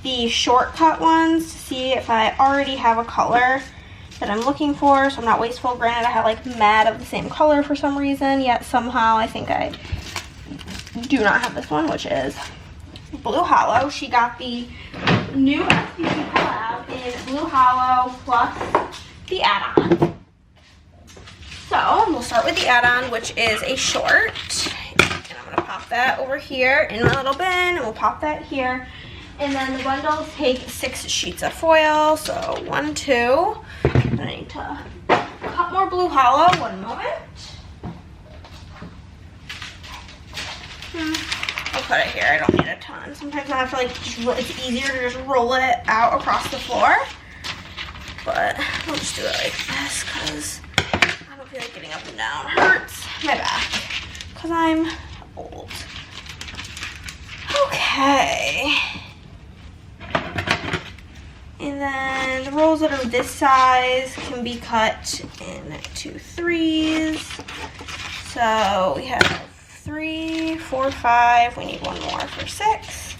S1: the shortcut ones to see if I already have a color that I'm looking for, so I'm not wasteful. Granted, I have like mad of the same color for some reason, yet somehow I think I do not have this one, which is Blue Hollow. She got the new SPC collab in Blue Hollow plus the add-on. So we'll start with the add-on, which is a short. And I'm gonna pop that over here in my little bin, and we'll pop that here. And then the bundles take 6 sheets of foil, so 1, 2. I need to cut more Blue Hollow, one moment. I'll put it here, I don't need a ton. Sometimes I have to like, it's easier to just roll it out across the floor. But I'll just do it like this, because I don't feel like getting up and down. It hurts my back, because I'm old. Okay. And then the rolls that are this size can be cut into 3s. So we have 3, 4, 5. We need one more for 6.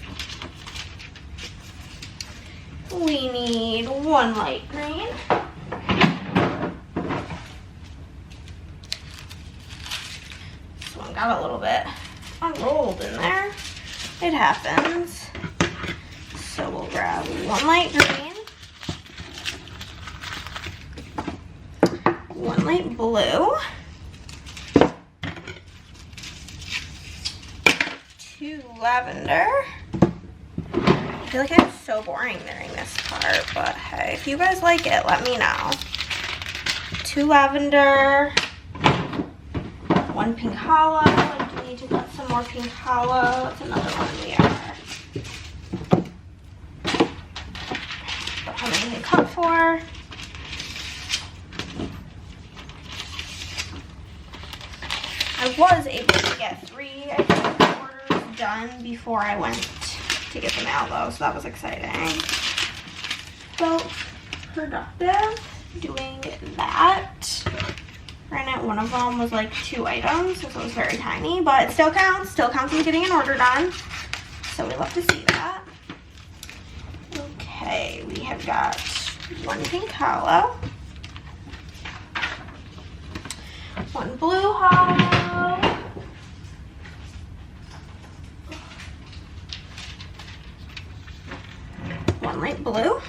S1: We need 1 light green. This one got a little bit unrolled in there. It happens. So we'll grab 1 light green, 1 light blue, 2 lavender. I feel like I'm so boring during this part, but hey, if you guys like it, let me know. 2 lavender, 1 pink hollow. I do need to cut some more pink hollow. That's another one we are. How many to cut for? I was able to get 3, I think, orders done before I went to get them out though, so that was exciting. Felt productive doing that. Granted, one of them was like 2 items, so it was very tiny, but it still counts as getting an order done. So we love to see that. Okay, we have got 1 pink hollow, 1 blue hollow, 1 light blue,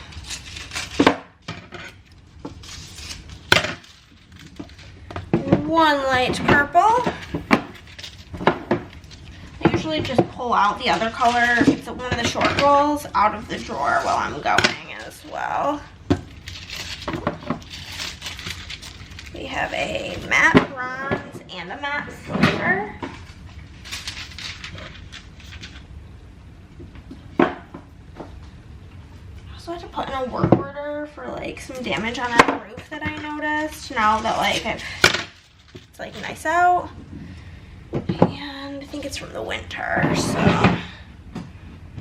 S1: 1 light purple. I usually just pull out the other color, it's one of the short rolls, out of the drawer while I'm going as well. We have a matte bronze and a matte silver. I also had to put in a work order for like some damage on our roof that I noticed now that like it's like nice out. And I think it's from the winter, so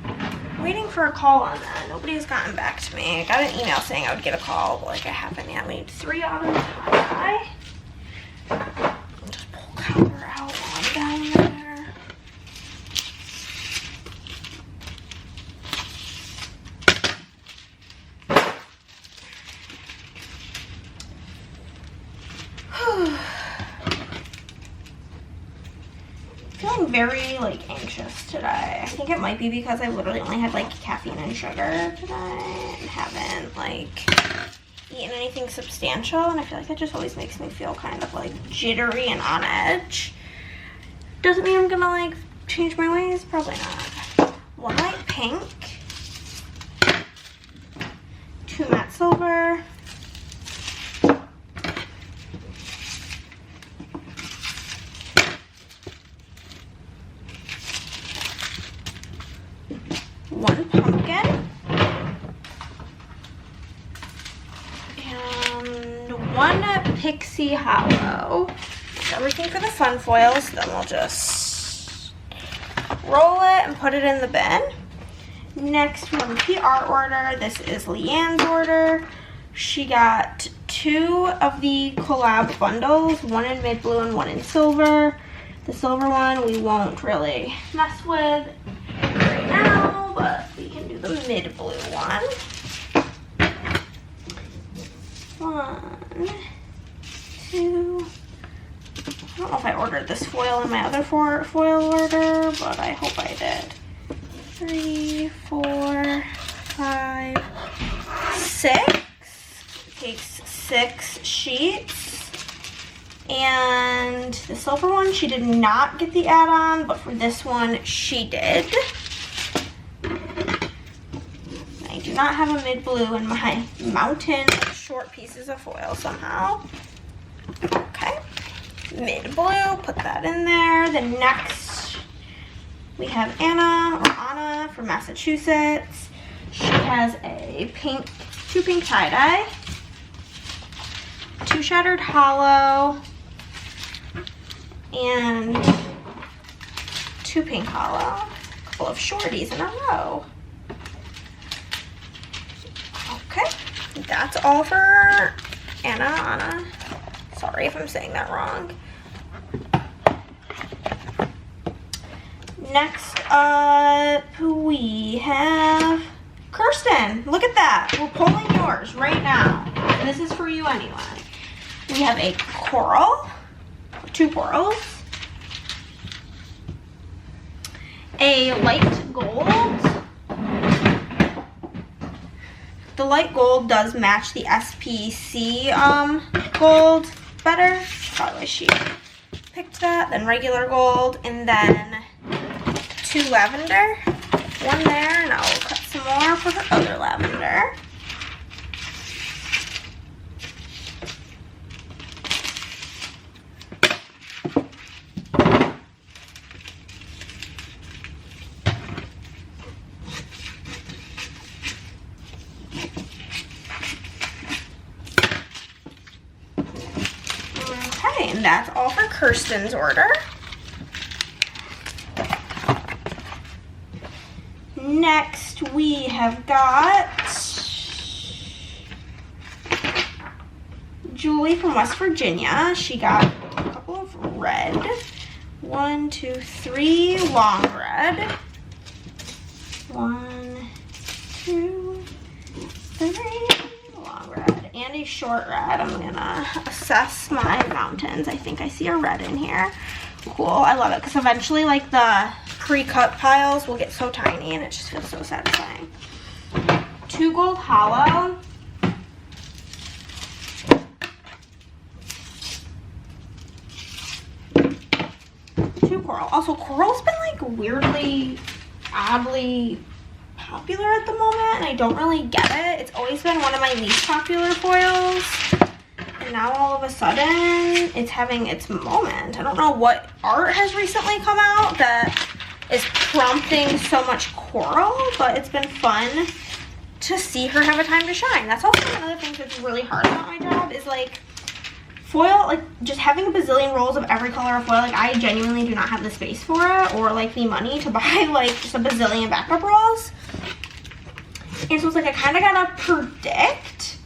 S1: I'm waiting for a call on that. Nobody has gotten back to me. I got an email saying I would get a call, but like I haven't yet. We need 3 others high. I'll just pull color out while I'm down there. Feeling very like anxious today. I think it might be because I literally only had like caffeine and sugar today and haven't like eaten anything substantial, and I feel like that just always makes me feel kind of like jittery and on edge. Doesn't mean I'm gonna like change my ways, probably not. 1 light pink, 2 matte silver, Pixie Hollow. Everything for the fun foils. Then we'll just roll it and put it in the bin. Next, we have a PR order. This is Leanne's order. She got 2 of the collab bundles, one in mid blue and one in silver. The silver one we won't really mess with right now, but we can do the mid blue one. 1, 2. I don't know if I ordered this foil in my other foil order, but I hope I did. 3, 4, 5, 6. Takes 6 sheets. And the silver one, she did not get the add-on, but for this one, she did. I do not have a mid blue in my mountain of short pieces of foil somehow. Okay. Mid blue, put that in there. Then next we have Anna from Massachusetts. She has a 2 pink tie-dye, 2 shattered hollow, and 2 pink hollow. A couple of shorties in a row. Okay, that's all for Anna. Sorry if I'm saying that wrong. Next up, we have Kirsten. Look at that. We're pulling yours right now. This is for you anyway. We have a coral, 2 corals, a light gold. The light gold does match the SPC gold better. Probably why she picked that. Then regular gold, and then 2 lavender. 1 there, and I'll cut some more for her other lavender. Okay, and that's all for Kirsten's order. Next, we have got Julie from West Virginia. She got a couple of red. 1, 2, 3 long red. 1, 2, 3 long red. And a short red. I'm gonna assess my mountains. I think I see a red in here. Cool, I love it, because eventually like the pre-cut piles will get so tiny and it just feels so satisfying. 2 gold hollow. 2 coral. Also, coral's been like weirdly, oddly popular at the moment, and I don't really get it. It's always been one of my least popular foils. And now all of a sudden, it's having its moment. I don't know what art has recently come out that is prompting so much coral, but it's been fun to see her have a time to shine. That's also one of the things that's really hard about my job is like foil, like just having a bazillion rolls of every color of foil. Like I genuinely do not have the space for it or like the money to buy like just a bazillion backup rolls. And so it's like I kind of gotta predict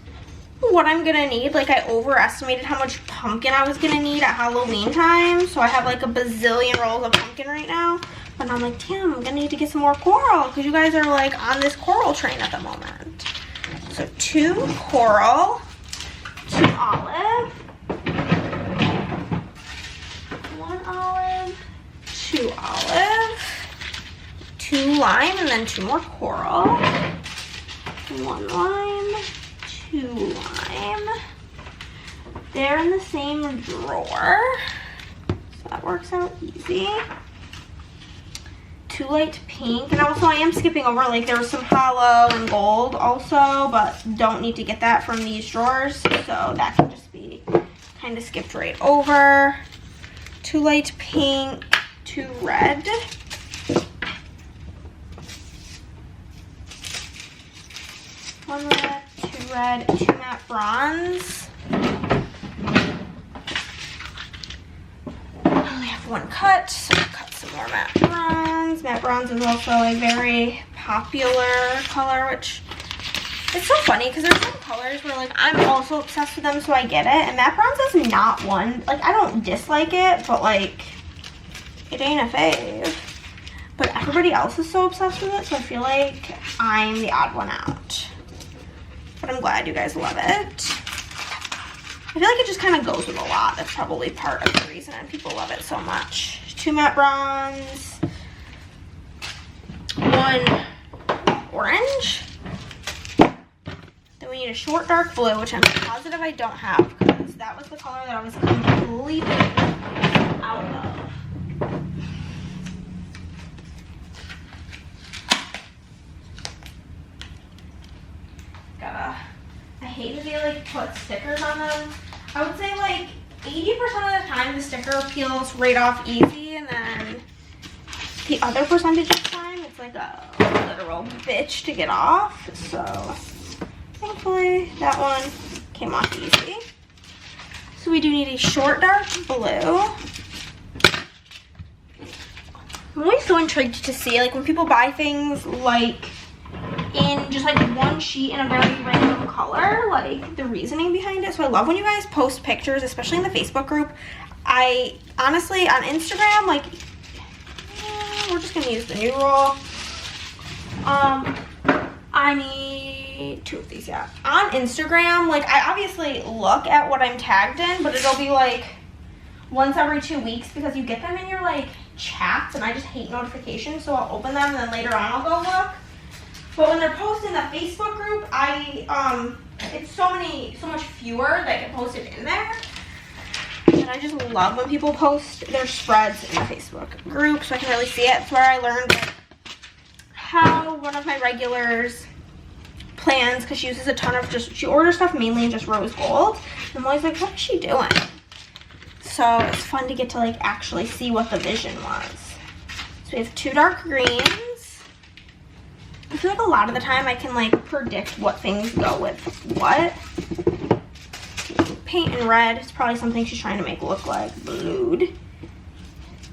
S1: what I'm gonna need. Like I overestimated how much pumpkin I was gonna need at Halloween time, so I have like a bazillion rolls of pumpkin right now, but I'm like, damn, I'm gonna need to get some more coral because you guys are like on this coral train at the moment. So 2 coral, 2 olive, 1 olive, 2 olive, 2 lime, and then 2 more coral, 1 lime, 2 lime. They're in the same drawer, so that works out easy. 2 light pink, and also I am skipping over, like there was some hollow and gold also, but don't need to get that from these drawers, so that can just be kind of skipped right over. 2 light pink, 2 red. One red, 2 matte bronze. one cut, so I'll cut some more macarons. Macarons is also a very popular color, which it's so funny because there's some colors where like I'm also obsessed with them, so I get it. And macarons is not one. Like I don't dislike it, but like it ain't a fave. But everybody else is so obsessed with it, so I feel like I'm the odd one out. But I'm glad you guys love it. I feel like it just kind of goes with a lot. That's probably part of the reason people love it so much. 2 matte bronze, 1 orange. Then we need a short dark blue, which I'm positive I don't have because that was the color that I was completely out of. I hate if they like put stickers on them. I would say like 80% of the time the sticker peels right off easy, and then the other percentage of the time it's like a literal bitch to get off. So thankfully that one came off easy. So we do need a short dark blue. I'm always so intrigued to see like when people buy things like in just like one sheet in a very random color, like the reasoning behind it. So I love when you guys post pictures, especially in the Facebook group. I honestly on Instagram, like we're just gonna use the new rule. I need 2 of these, yeah. On Instagram, like I obviously look at what I'm tagged in, but it'll be like once every 2 weeks because you get them in your like chats, and I just hate notifications, so I'll open them and then later on I'll go look. But when they're posted in the Facebook group, it's so much fewer that get posted in there. And I just love when people post their spreads in the Facebook group so I can really see it. It's where I learned how one of my regulars plans, because she uses a ton of she orders stuff mainly in just rose gold. And I'm always like, what is she doing? So it's fun to get to like actually see what the vision was. So we have 2 dark greens. I feel like a lot of the time I can like predict what things go with what. Paint in red is probably something she's trying to make look like blued.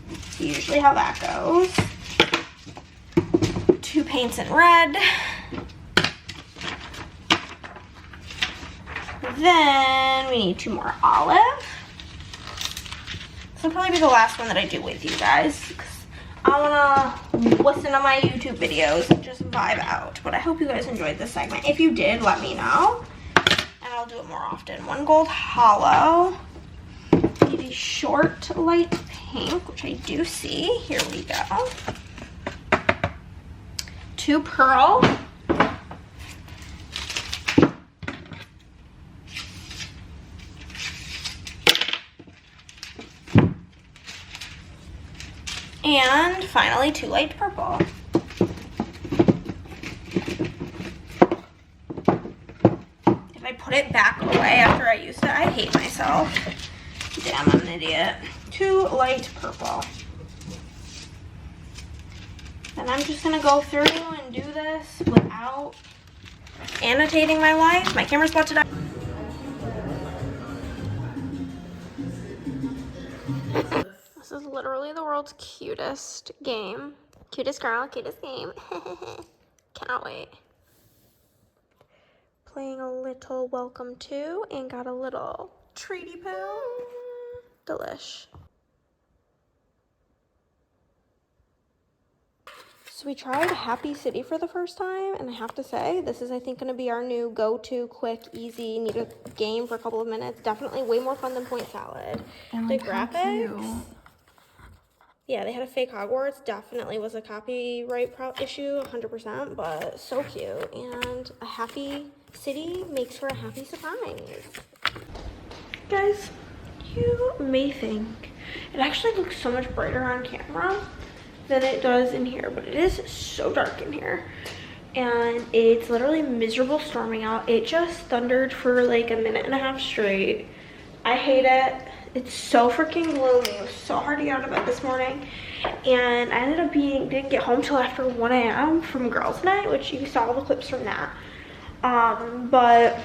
S1: That's usually how that goes. 2 paints in red. Then we need 2 more olive. This will probably be the last one that I do with you guys. I want to listen to my YouTube videos and just vibe out. But I hope you guys enjoyed this segment. If you did, let me know. And I'll do it more often. 1 gold hollow. Need a short light pink, which I do see. Here we go. 2 pearl. And finally 2 light purple. If I put it back away after I used it, I hate myself. Damn, I'm an idiot. 2 light purple. And I'm just gonna go through and do this without annotating my life. My camera's about to die. This is literally the world's cutest game. Cutest girl, cutest game. Cannot wait. Playing a little welcome to and got a little treaty poo. Delish. So we tried Happy City for the first time, and I have to say, this is, I think, going to be our new go-to, quick, easy, need a game for a couple of minutes. Definitely way more fun than Point Salad.
S2: And
S1: the
S2: like,
S1: graphics, yeah, they had a fake Hogwarts. Definitely was a copyright issue, 100%, but so cute. And a Happy City makes for a happy surprise. Guys, you may think it actually looks so much brighter on camera than it does in here, but it is so dark in here, and it's literally miserable storming out. It just thundered for like a minute and a half straight. I hate it. It's so freaking gloomy. It was so hard to get out of bed this morning, and I ended up didn't get home till after 1 a.m. from girls' night, which you saw all the clips from that. But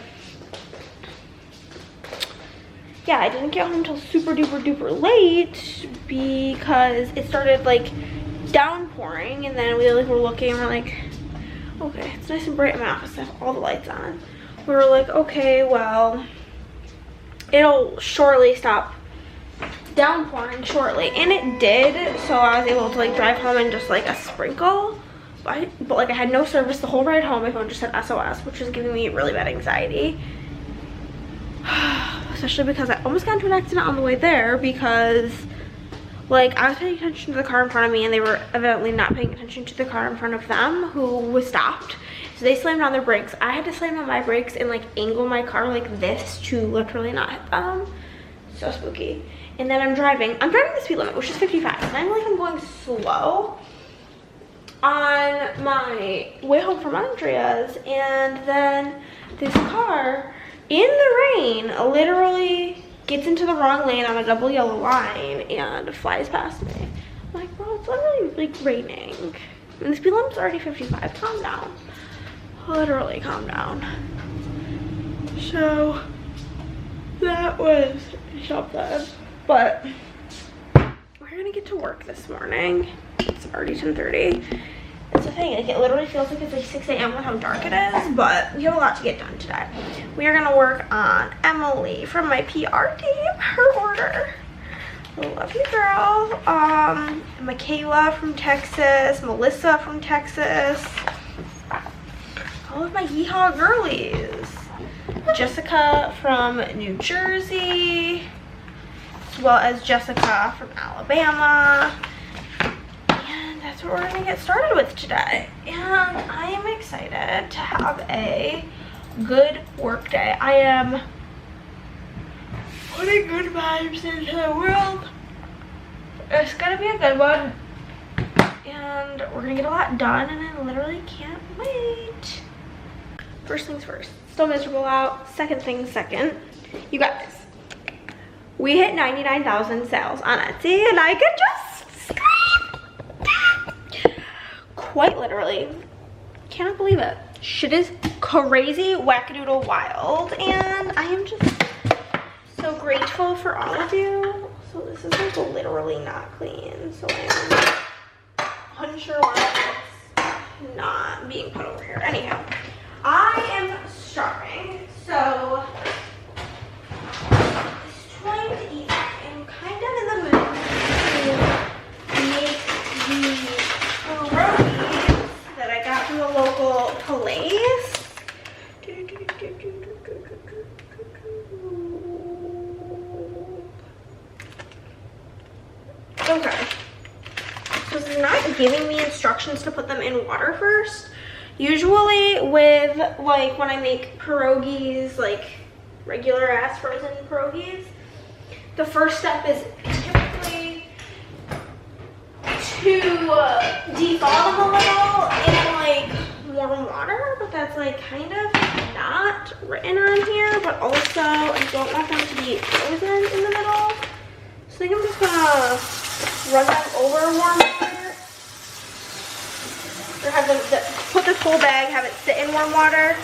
S1: yeah, I didn't get home till super duper duper late because it started like downpouring, and then we like were looking and we're like, okay, it's nice and bright in my office. I have all the lights on. We were like, okay, well, it'll surely stop downpouring shortly, and it did. So I was able to like drive home in just like a sprinkle, but like I had no service the whole ride home. My phone just said SOS, which was giving me really bad anxiety. Especially because I almost got into an accident on the way there because like I was paying attention to the car in front of me and they were evidently not paying attention to the car in front of them who was stopped. So they slammed on their brakes. I had to slam on my brakes and like angle my car like this to literally not hit them. So spooky. And then I'm driving the speed limit, which is 55. And I'm going slow on my way home from Andrea's, and then this car in the rain literally gets into the wrong lane on a double yellow line and flies past me. I'm like, bro, it's literally like raining. And the speed limit's already 55. Calm down. Literally calm down. So that was something. But we're gonna get to work this morning. It's already 10:30. It's the thing, like it literally feels like it's like 6 a.m. with how dark it is, but we have a lot to get done today. We are gonna work on Emily from my PR team, her order. Love you, girl. Michaela from Texas, Melissa from Texas. All of my yeehaw girlies. Jessica from New Jersey, as well as Jessica from Alabama. And that's what we're gonna get started with today. And I am excited to have a good work day. I am putting good vibes into the world. It's gonna be a good one. And we're gonna get a lot done, and I literally can't wait. First things first, still miserable out. Second things second, you guys, we hit 99,000 sales on Etsy, and I could just scream. Quite literally, cannot believe it. Shit is crazy, wackadoodle wild, and I am just so grateful for all of you. So this is like literally not clean, so I'm unsure why it's not being put over here. Anyhow, I am starving, so I was trying to eat. I'm kind of in the mood to make the pierogies that I got from the local place. Okay, so this is not giving me instructions to put them in water first. Usually with like when I make pierogies, like regular ass frozen pierogies, the first step is typically to defog them a little in like warm water, but that's like kind of not written on here. But also I don't want them to be frozen in the middle, so I think I'm just gonna run them over warm water. Or have them put this whole bag, have it sit in warm water.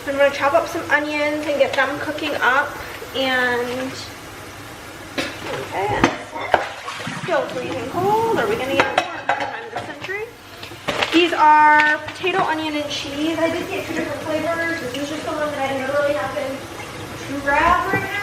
S1: I'm gonna chop up some onions and get them cooking up. And okay, still freezing cold. Are we gonna get warm by the time of the century? These are potato, onion, and cheese. I did get 2 different flavors. This is just the one that I literally happen to grab right now.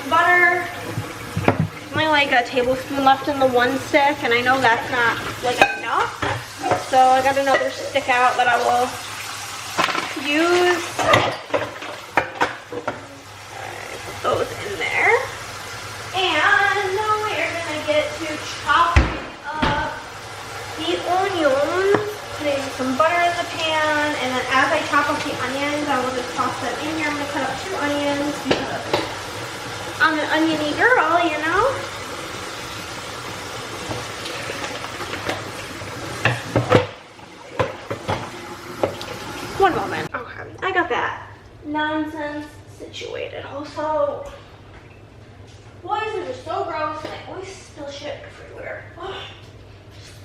S1: Butter, only like a tablespoon left in the one stick, and I know that's not like enough, so I got another stick out that I will use. Put those in there, and now we're gonna get to chopping up the onions, putting some butter in the pan, and then as I chop up the onions, I will just toss them in here. I'm gonna cut up 2 onions because I'm an oniony girl, you know? onions are so gross and I always spill shit everywhere. Oh,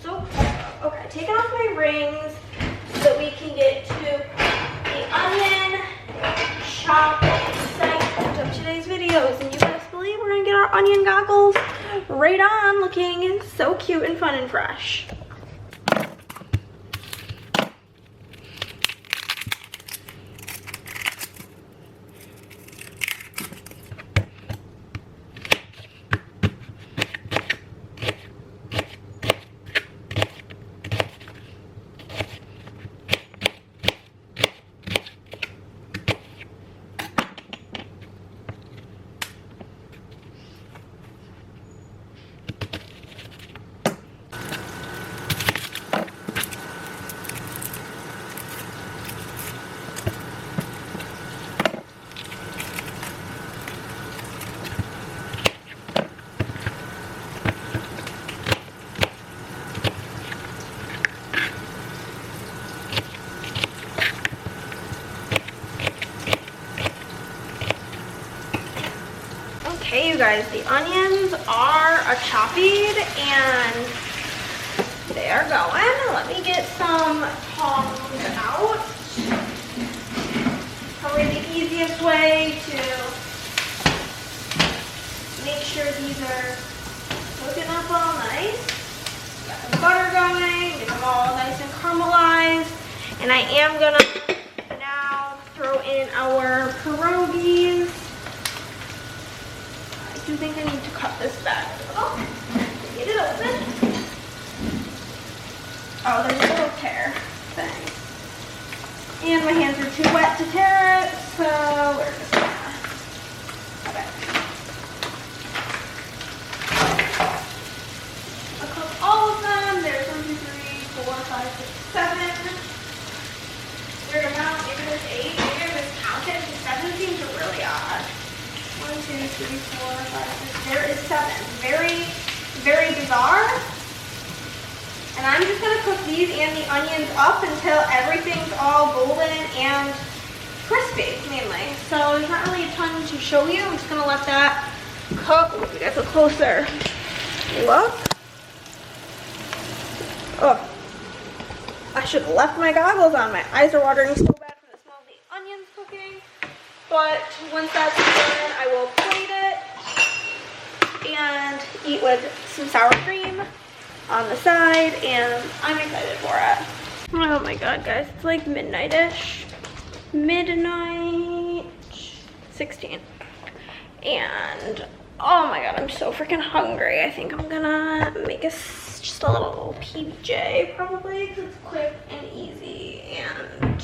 S1: so gross. Okay, taking off my rings so we can get to the onion shopping segment of today's videos. And you best believe we're gonna get our onion goggles right on, looking so cute and fun and fresh. Okay, you guys, the onions are choppied and they are going. Let me get some tongs out. Probably the easiest way to make sure these are looking up all nice. Got the butter going, get them all nice and caramelized. And I am gonna now throw in our pierogies. I do think I need to cut this back a little. Get it open. Oh, there's a little tear thing. And my hands are too wet to tear it, so we're just gonna, okay. I'll cook all of them. There's 1, 2, 3, 4, 5, 6, 7. Weird amount, maybe there's 8, maybe I miscounted, because 7 seems really odd. 1, 2, 3, 4, 5, 6. There is 7. Very, very bizarre. And I'm just gonna cook these and the onions up until everything's all golden and crispy, mainly. So there's not really a ton to show you. I'm just gonna let that cook. Ooh, we got a closer look. Oh, I should have left my goggles on. My eyes are watering so bad from the smell of the onions cooking. But once that's done, I will plate it and eat with some sour cream on the side, and I'm excited for it. Oh my god, guys, it's like midnight-ish. Midnight 16. And oh my god, I'm so freaking hungry. I think I'm gonna make us just a little PJ probably, because it's quick and easy, and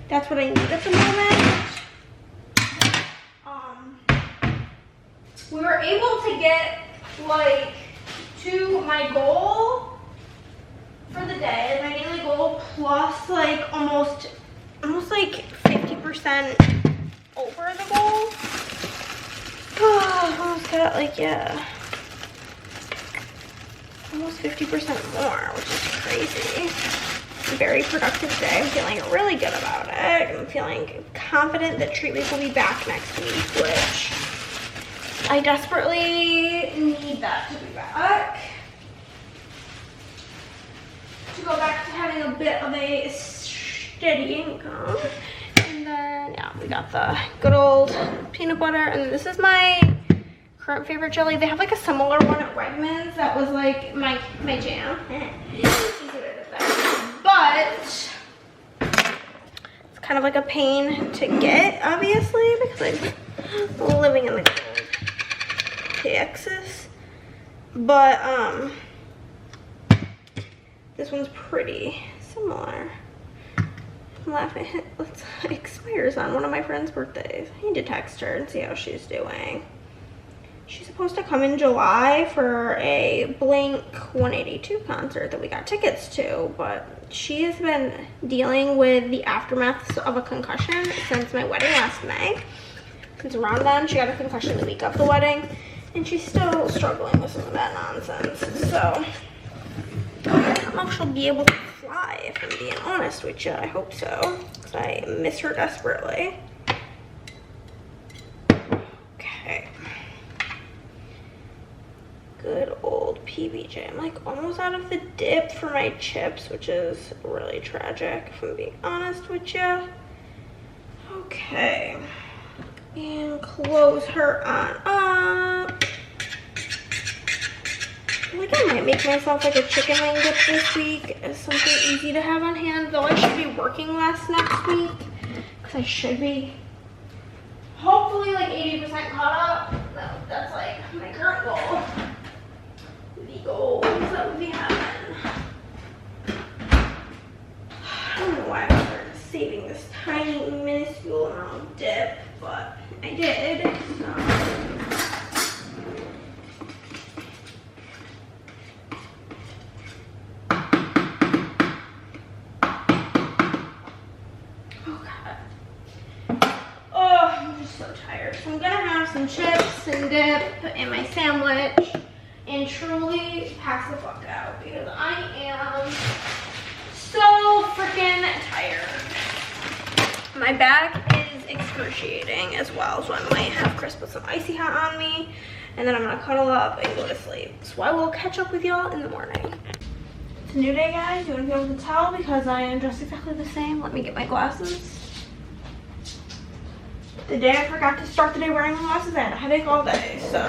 S1: that's what I need at the moment. We were able to get like to my goal for the day, my daily goal, plus like almost like 50% over the goal. Oh, almost got like, yeah, almost 50% more, which is crazy. Very productive day. I'm feeling really good about it. I'm feeling confident that Treat Week will be back next week, which I desperately need that to be back. To go back to having a bit of a steady income. And then, yeah, we got the good old peanut butter. And this is my current favorite jelly. They have like a similar one at Wegmans that was like my jam. But it's kind of like a pain to get, obviously, because I'm living in the gold Texas. But this one's pretty similar. I'm laughing. It expires on one of my friend's birthdays. I need to text her and see how she's doing. She's supposed to come in July for a Blink 182 concert that we got tickets to, but she has been dealing with the aftermaths of a concussion since my wedding last May. Since around then, she got a concussion the week of the wedding, and she's still struggling with some of that nonsense. So I don't know if she'll be able to fly, if I'm being honest with you. I hope so, because I miss her desperately. Okay. PBJ. I'm like almost out of the dip for my chips, which is really tragic if I'm being honest with you. Okay, and close her on up. I think I might make myself like a chicken wing dip this week as something easy to have on hand, though I should be working less next week because I should be hopefully like 80% caught up. No, that's like my current goal. The goals that we have. I don't know why I started saving this tiny minuscule amount of dip, but I did. So. Some chips and dip in my sandwich and truly pass the fuck out because I am so freaking tired. My back is excruciating as well, so I might have Chris put some icy hot on me and then I'm gonna cuddle up and go to sleep. So I will catch up with y'all in the morning. It's a new day, guys. You wouldn't be able to tell because I am dressed exactly the same. Let me get my glasses. The day I forgot to start the day wearing my glasses, I had a headache all day, so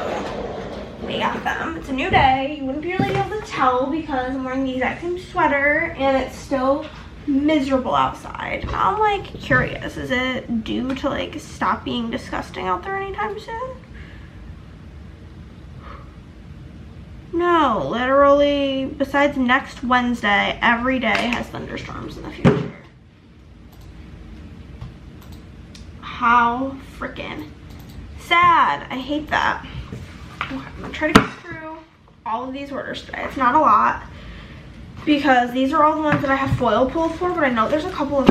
S1: we got them. It's a new day. You wouldn't really be able to tell because I'm wearing the exact same sweater and it's still miserable outside. I'm like curious, is it due to like stop being disgusting out there anytime soon? No, literally, besides next Wednesday, every day has thunderstorms in the future. How freaking sad. I hate that. Okay, I'm gonna try to get through all of these orders today. It's not a lot because these are all the ones that I have foil pulled for, but I know there's a couple of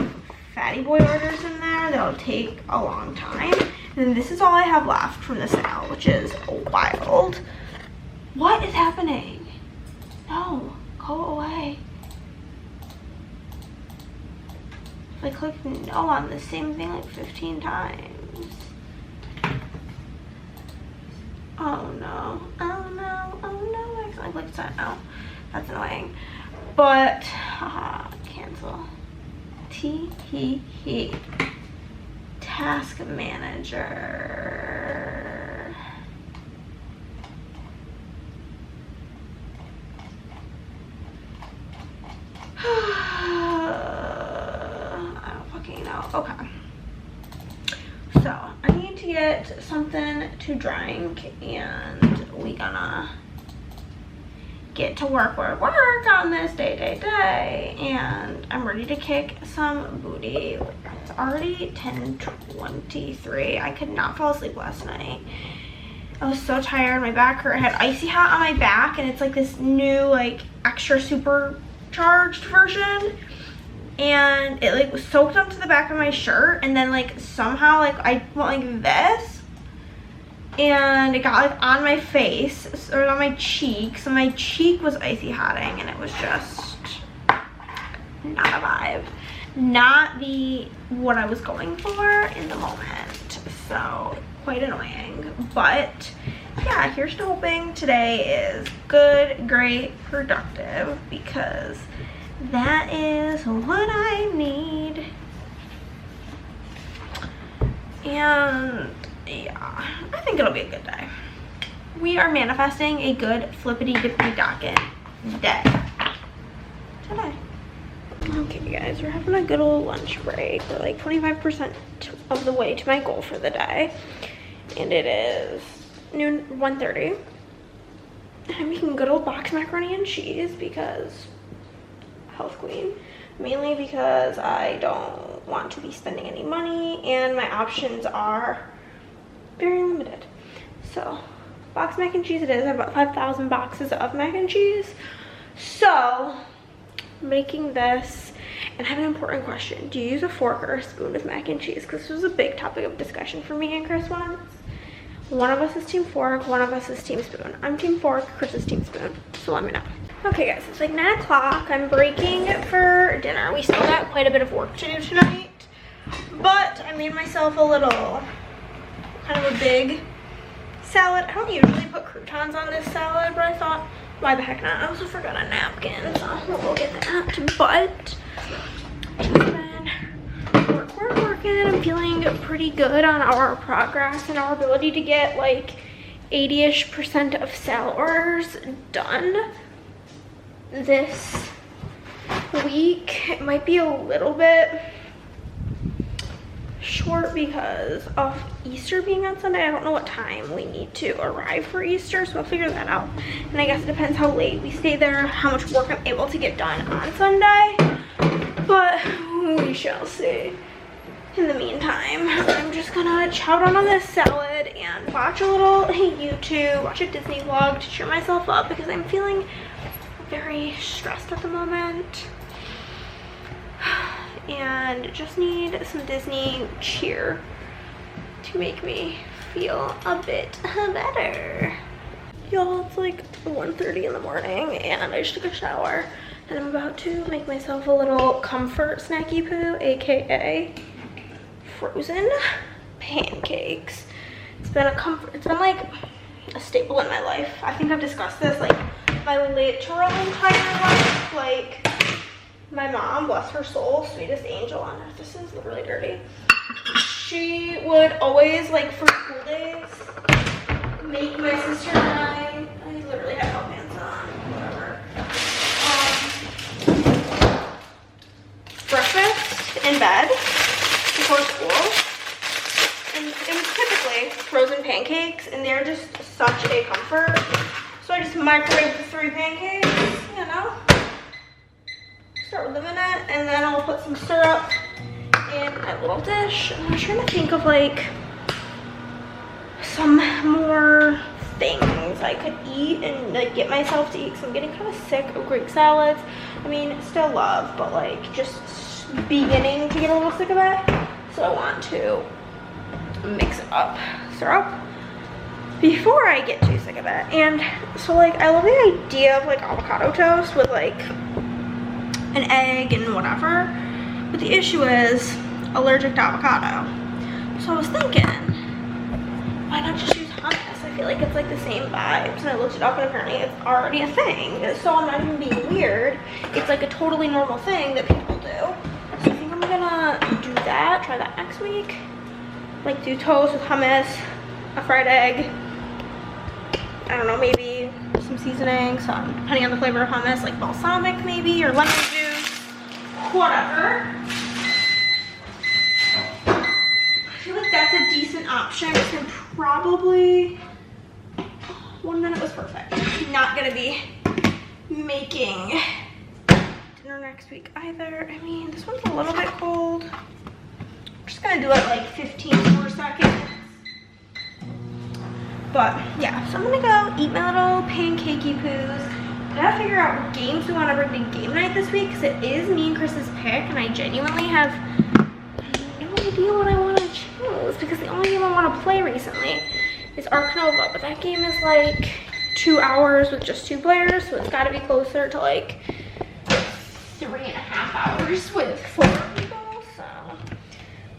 S1: fatty boy orders in there that'll take a long time. And this is all I have left from the sale, which is wild. What is happening? No, go away. I clicked no on the same thing like 15 times. Oh no, oh no, oh no, I accidentally clicked that. Oh, that's annoying. But, cancel. T-he-he. Task manager. Okay, so I need to get something to drink and we gonna get to work on this day, and I'm ready to kick some booty. It's already 10:23. I could not fall asleep last night. I was so tired. My back hurt. I had icy hot on my back and it's like this new like extra supercharged version. And it like was soaked up to the back of my shirt, and then like somehow like I went like this and it got like on my face or on my cheek, so my cheek was icy hotting and it was just not a vibe, not the what I was going for in the moment. So quite annoying, but yeah, here's to hoping today is good, great, productive, because that is what I need. And yeah, I think it'll be a good day. We are manifesting a good flippity dippity docket day today. Okay guys, we're having a good old lunch break. We're like 25% of the way to my goal for the day, and it is noon 1:30. I'm making good old box macaroni and cheese because health queen, mainly because I don't want to be spending any money and my options are very limited. So box mac and cheese it is. I have about 5,000 boxes of mac and cheese. So making this, and I have an important question. Do you use a fork or a spoon with mac and cheese? Because this was a big topic of discussion for me and Chris once. One of us is team fork, one of us is team spoon. I'm team fork, Chris is team spoon. So let me know. Okay guys, it's like 9 o'clock. I'm breaking for dinner. We still got quite a bit of work to do tonight, but I made myself a little, kind of a big salad. I don't usually put croutons on this salad, but I thought Why the heck not? I also forgot a napkin, so we'll go get that. But just been working. I'm feeling pretty good on our progress and our ability to get like 80-ish% of sale orders done this week. It might be a little bit short because of Easter being on Sunday. I don't know what time we need to arrive for Easter, so I'll figure that out. And I guess it depends how late we stay there, how much work I'm able to get done on Sunday. But we shall see. In the meantime, I'm just gonna chow down on this salad and watch a little YouTube, watch a Disney vlog to cheer myself up because I'm feeling very stressed at the moment. And just need some Disney cheer to make me feel a bit better. Y'all, it's like 1:30 in the morning and I just took a shower and I'm about to make myself a little comfort snacky poo, aka frozen pancakes. It's been a comfort, it's been like a staple in my life. I think I've discussed this like my literal entire life. Like my mom, bless her soul, sweetest angel on earth. This is literally dirty. She would always, like, for school days, make my sister and I literally have no pants on, whatever. Breakfast in bed before school. And it was typically frozen pancakes, and they're just such a comfort. So I just microwave the 3 pancakes, you know. Start with a minute, and then I'll put some syrup in my little dish. And I'm trying to think of like some more things I could eat and like get myself to eat because I'm getting kind of sick of Greek salads. I mean, still love, but like just beginning to get a little sick of it. So I want to mix it up. Syrup before I get too sick of it. And so like I love the idea of like avocado toast with like an egg and whatever, but the issue is allergic to avocado. So I was thinking, why not just use hummus? I feel like it's like the same vibes, and I looked it up and apparently it's already a thing. So I'm not even being weird. It's like a totally normal thing that people do. So I think I'm gonna do that, try that next week. Like do toast with hummus, a fried egg, I don't know, maybe some seasoning, some, depending on the flavor of hummus, like balsamic maybe, or lemon juice, whatever. I feel like that's a decent option. So probably 1 minute was perfect. Not gonna be making dinner next week either. I mean, this one's a little bit cold. I'm just gonna do it like 15 more seconds. But yeah, so I'm gonna go eat my little pancakey poos. I gotta figure out what games we want to bring to game night this week because it is me and Chris's pick, and I genuinely have no idea what I want to choose because the only game I want to play recently is Ark Nova, but that game is like 2 hours with just 2 players, so it's got to be closer to like 3.5 hours with 4 people. So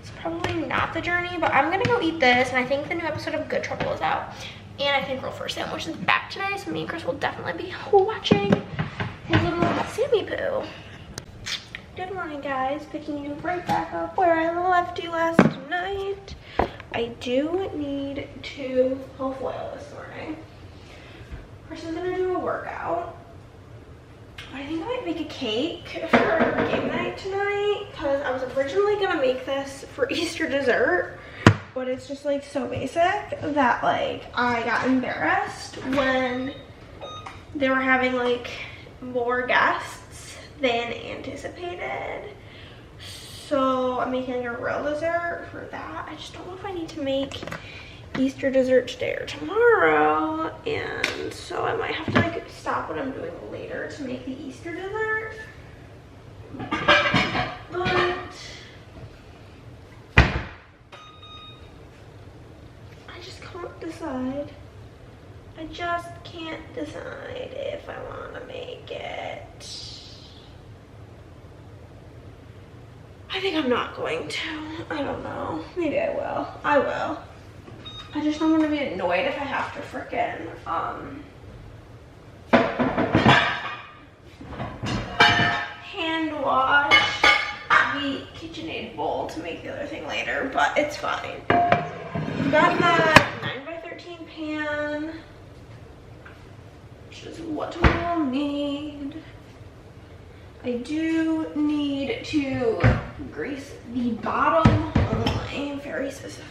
S1: it's probably not the journey, but I'm gonna go eat this, and I think the new episode of Good Trouble is out, and I think Roll for Sandwich is back today, so me and Chris will definitely be watching his little Sammy Poo. Good morning, guys. Picking you right back up where I left you last night. I do need to health oil this morning. Chris is gonna do a workout. I think I might make a cake for game night tonight because I was originally gonna make this for Easter dessert, but it's just like so basic that like I got embarrassed when they were having like more guests than anticipated. So I'm making like a real dessert for that. I just don't know if I need to make Easter dessert today or tomorrow, and so I might have to like stop what I'm doing later to make the Easter dessert. But I just can't decide. I just can't decide if I want to make it. I think I'm not going to. I don't know. Maybe I will. I will. I just don't want to be annoyed if I have to frickin' wash the KitchenAid bowl to make the other thing later, but it's fine. Got that 9x13 pan, which is what we'll need. I do need to grease the bottom only, very specific.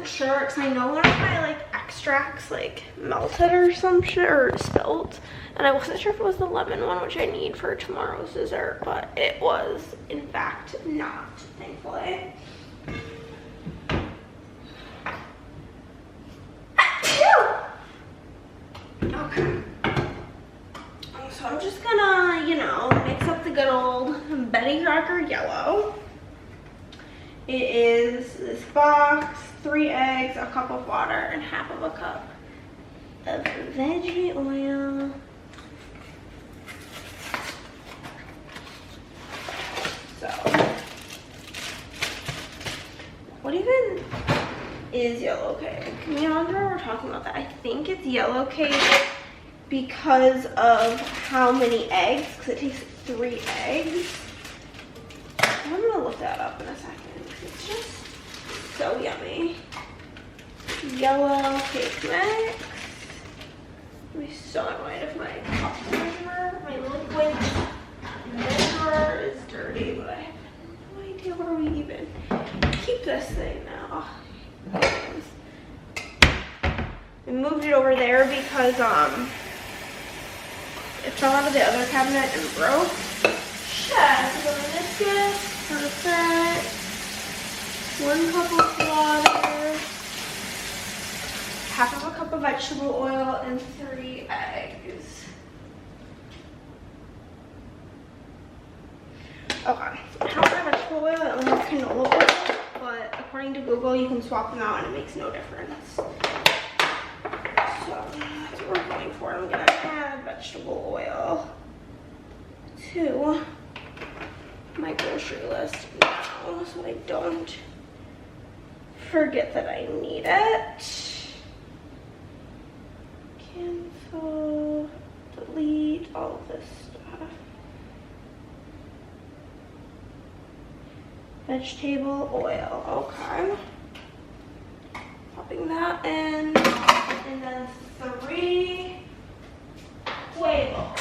S1: Sure, because I know one of my like extracts like melted or some shit or spilt, and I wasn't sure if it was the lemon one, which I need for tomorrow's dessert, but it was in fact not, thankfully. Okay, so I'm just gonna, you know, mix up the good old Betty Crocker yellow. It is this box, 3 eggs, a cup of water, and half of a cup of veggie oil. So, what even is yellow cake? Me and Andrea were talking about that. I think it's yellow cake because of how many eggs, because it takes 3 eggs. I'm gonna look that up in a second. It's just so yummy. Yellow cake mix. I'll be so annoyed if my cup measure, my liquid measurer is dirty, but I have no idea where we even keep this thing now. I moved it over there because it fell out of the other cabinet and broke. Shit, so meniscus. Perfect. 1 cup of water, half of a cup of vegetable oil, and 3 eggs. Okay, half of vegetable oil, I only have canola oil, but according to Google, you can swap them out and it makes no difference. So that's what we're going for. I'm gonna add vegetable oil to my grocery list now so I don't forget that I need it. Cancel, delete all of this stuff. Vegetable oil, okay. Popping that in, and then 3 huevos.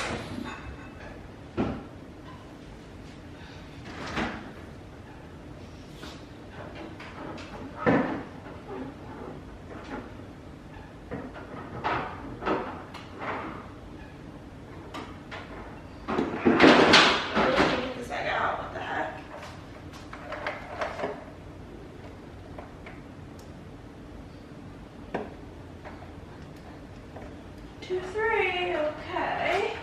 S1: Okay.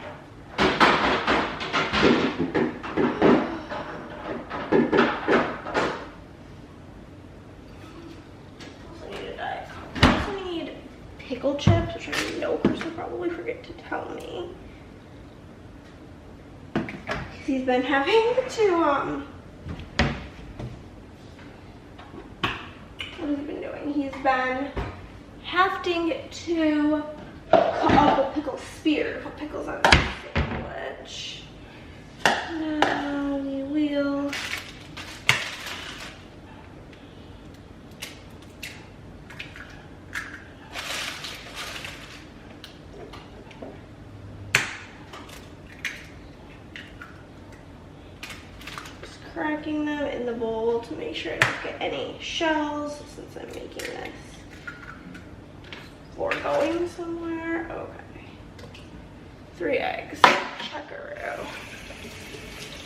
S1: Also need a Diet Coke. I also need pickle chips, which I know Chris will probably forget to tell me. He's been having to, what has he been doing? He's been having to cut up a pickle spear to put pickles on the sandwich. Now we will just cracking them in the bowl to make sure I don't get any shells since I'm making this for going somewhere. Okay. 3 eggs. Checkaroo.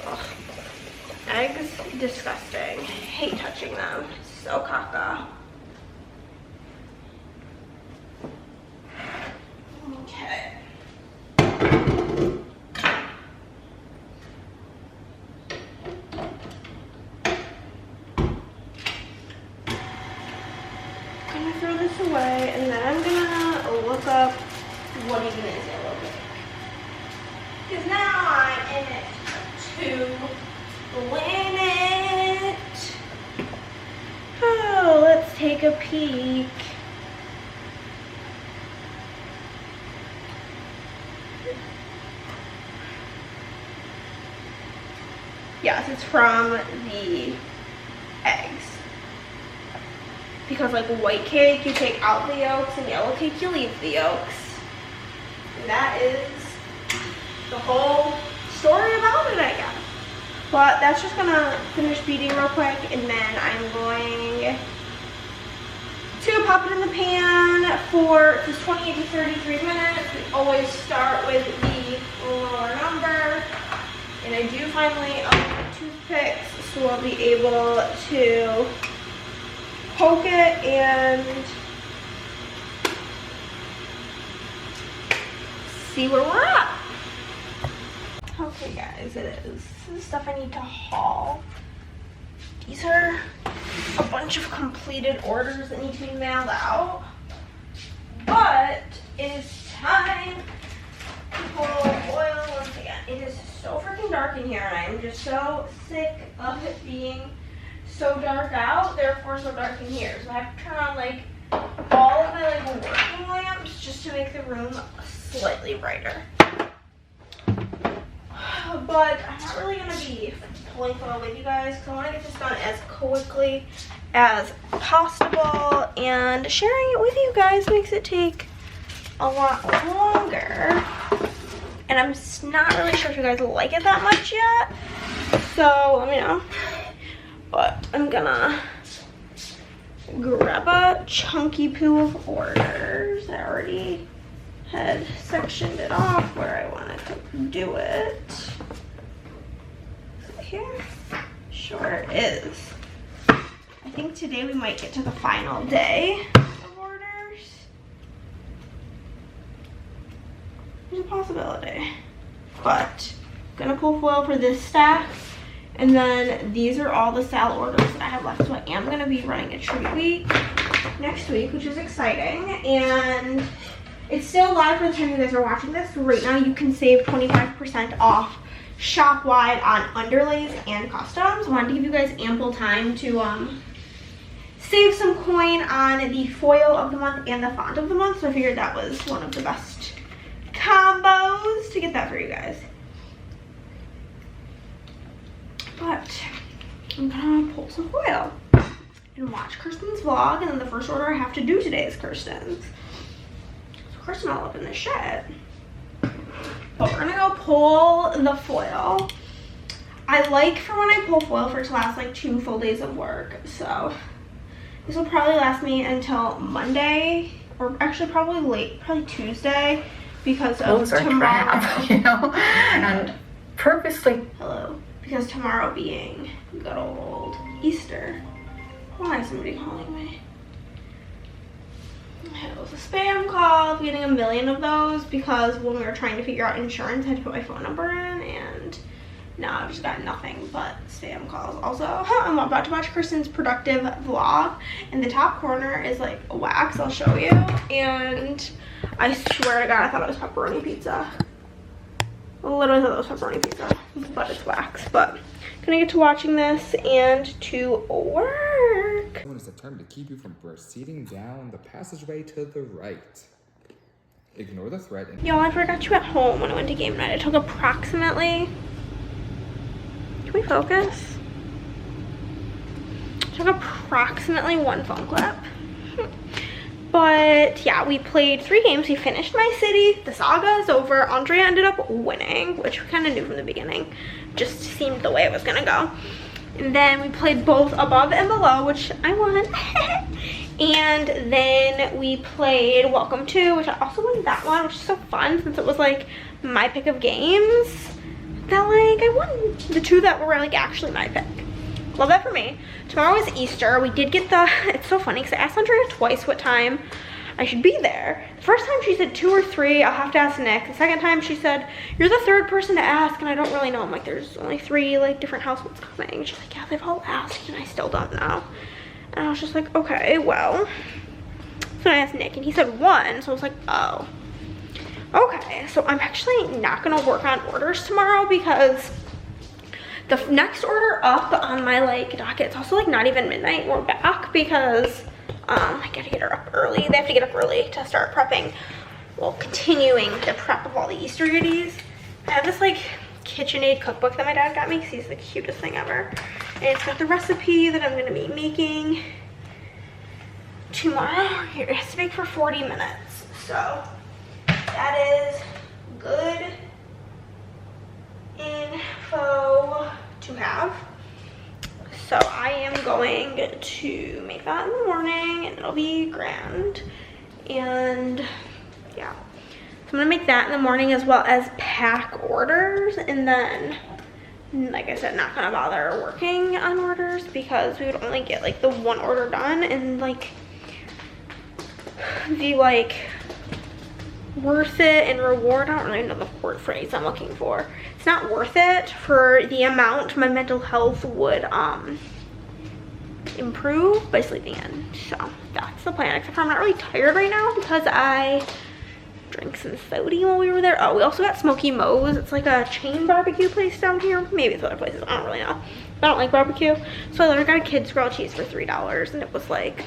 S1: Ugh. Eggs, disgusting. Hate touching them. So caca. Okay. I'm gonna throw this away, and then I'm gonna look up what even is yellow cake. Because now I'm in it to win it. Oh, Yes, it's from the eggs. Because like white cake, you take out the yolks, and yellow cake, you leave the yolks. And that is the whole story about it, I guess. But that's just gonna finish beating real quick, and then I'm going to pop it in the pan for just 28 to 33 minutes. We always start with the lower number. And I do finally own toothpicks, so we'll be able to poke it and see where we're at. Okay guys, it is. This is stuff I need to haul. These are a bunch of completed orders that need to be mailed out. But it is time to pour oil once again. It is so freaking dark in here, and I am just so sick of it being so dark out, therefore so dark in here. So I have to turn on like all of my like working lamps just to make the room slightly brighter. But I'm not really gonna be pulling foil with you guys because I want to get this done as quickly as possible, and sharing it with you guys makes it take a lot longer. And I'm just not really sure if you guys like it that much yet, so let me know. But I'm gonna grab a chunky poo of orders. I already had sectioned it off where I wanted to do it. Is it here? Sure is. I think today we might get to the final day of orders. There's a possibility. But I'm gonna pull foil for this stack. And then these are all the salad orders that I have left. So I am gonna be running a treat week next week, which is exciting. And it's still live for the time you guys are watching this. Right now you can save 25% off shop-wide on underlays and customs. I wanted to give you guys ample time to save some coin on the foil of the month and the font of the month. So I figured that was one of the best combos to get that for you guys. But I'm gonna pull some foil and watch Kirsten's vlog, and then the first order I have to do today is Kirsten's. Kirsten all up in this shit. But we're gonna go pull the foil. I like for when I pull foil for it to last like 2 full days of work. So this will probably last me until Monday, or actually probably Tuesday, because of tomorrow.
S2: Crap, you know, and purposely.
S1: Hello. Because tomorrow being good old Easter. Why is somebody calling me? It was a spam call. I'm getting a million of those because when we were trying to figure out insurance, I had to put my phone number in, and now I've just got nothing but spam calls. Also, I'm about to watch Kristen's productive vlog, and the top corner is like wax. I'll show you. And I swear to God, I thought it was pepperoni pizza. I literally thought it was pepperoni pizza, but it's wax. But gonna get to watching this and to work.
S3: It's determined to keep you from proceeding down the passageway to the right. Ignore the threat.
S1: Y'all, I forgot you at home when I went to game night. I took approximately, can we focus? I took approximately 1 phone clip. But yeah, we played 3 games. We finished My City. The saga is over. Andrea ended up winning, which we kind of knew from the beginning. Just seemed the way it was gonna go. And then we played both Above and Below, which I won. And then we played Welcome To, which I also won that one, which is so fun since it was like my pick of games. That like I won the 2 that were like actually my pick. Love that for me. Tomorrow is Easter. We did get the, it's so funny because I asked Andrea twice what time I should be there. The first time she said 2 or 3. I'll have to ask Nick. The second time she said, you're the 3rd person to ask, and I don't really know. I'm like, there's only 3 like different households coming. She's like, yeah, they've all asked, and I still don't know. And I was just like, okay, well. So I asked Nick, and he said 1. So I was like, oh. Okay, so I'm actually not gonna work on orders tomorrow because the next order up on my like docket, it's also like not even midnight. We're back because I gotta get her up early. They have to get up early to start prepping. Well, continuing the prep of all the Easter goodies. I have this like KitchenAid cookbook that my dad got me because he's the cutest thing ever. And it's got the recipe that I'm gonna be making tomorrow. Here, it has to bake for 40 minutes. So that is good info to have. So I am going to make that in the morning and it'll be grand. And yeah, so I'm gonna make that in the morning as well as pack orders, and then like I said, not gonna bother working on orders because we would only get like the one order done, and like the like worth it and reward, I don't really know the word phrase I'm looking for. It's not worth it for the amount my mental health would improve by sleeping in. So that's the plan, except for I'm not really tired right now because I drank some soda while we were there. Oh, we also got Smoky Moe's. It's like a chain barbecue place down here. Maybe it's other places, I don't really know. I don't like barbecue. So I literally got a kid's grilled cheese for $3 and it was like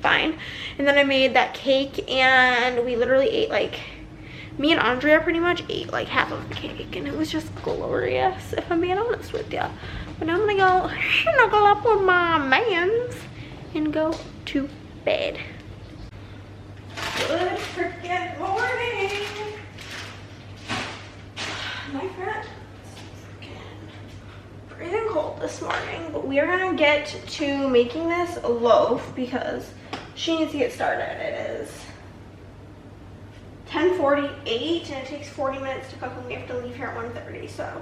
S1: fine. And then I made that cake and we literally ate like, me and Andrea pretty much ate like half of the cake and it was just glorious, if I'm being honest with you. But now I'm gonna go snuggle up with my mans and go to bed. Good freaking morning. My friend, it's freaking freezing cold this morning, but we are gonna get to making this loaf because she needs to get started. It is 10:48 and it takes 40 minutes to cook and we have to leave here at 1:30. So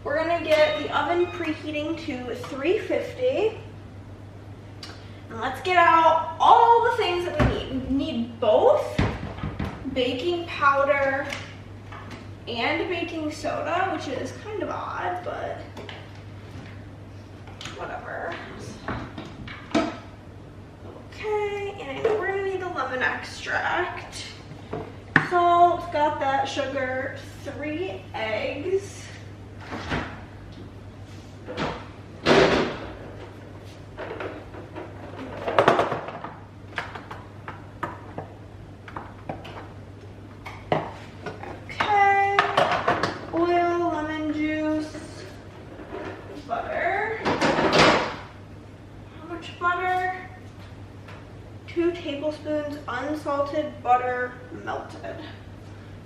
S1: we're gonna get the oven preheating to 350. And let's get out all the things that we need. We need both baking powder and baking soda, which is kind of odd, but whatever. Okay, and I know we're gonna need the lemon extract. Salt, got that, sugar, 3 eggs. Okay, oil, lemon juice, butter. How much butter? 2 tablespoons unsalted butter melted.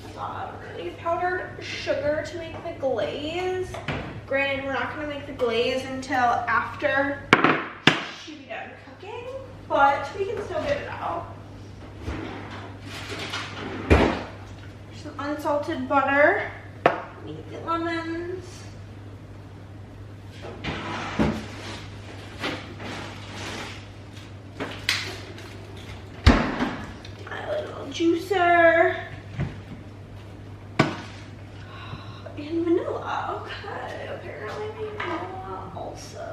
S1: That's all. We're gonna need powdered sugar to make the glaze. Granted, we're not gonna make the glaze until after she'll be done cooking, but we can still get it out. Some unsalted butter. Need the lemons. Juicer and vanilla. Okay, apparently I need vanilla also.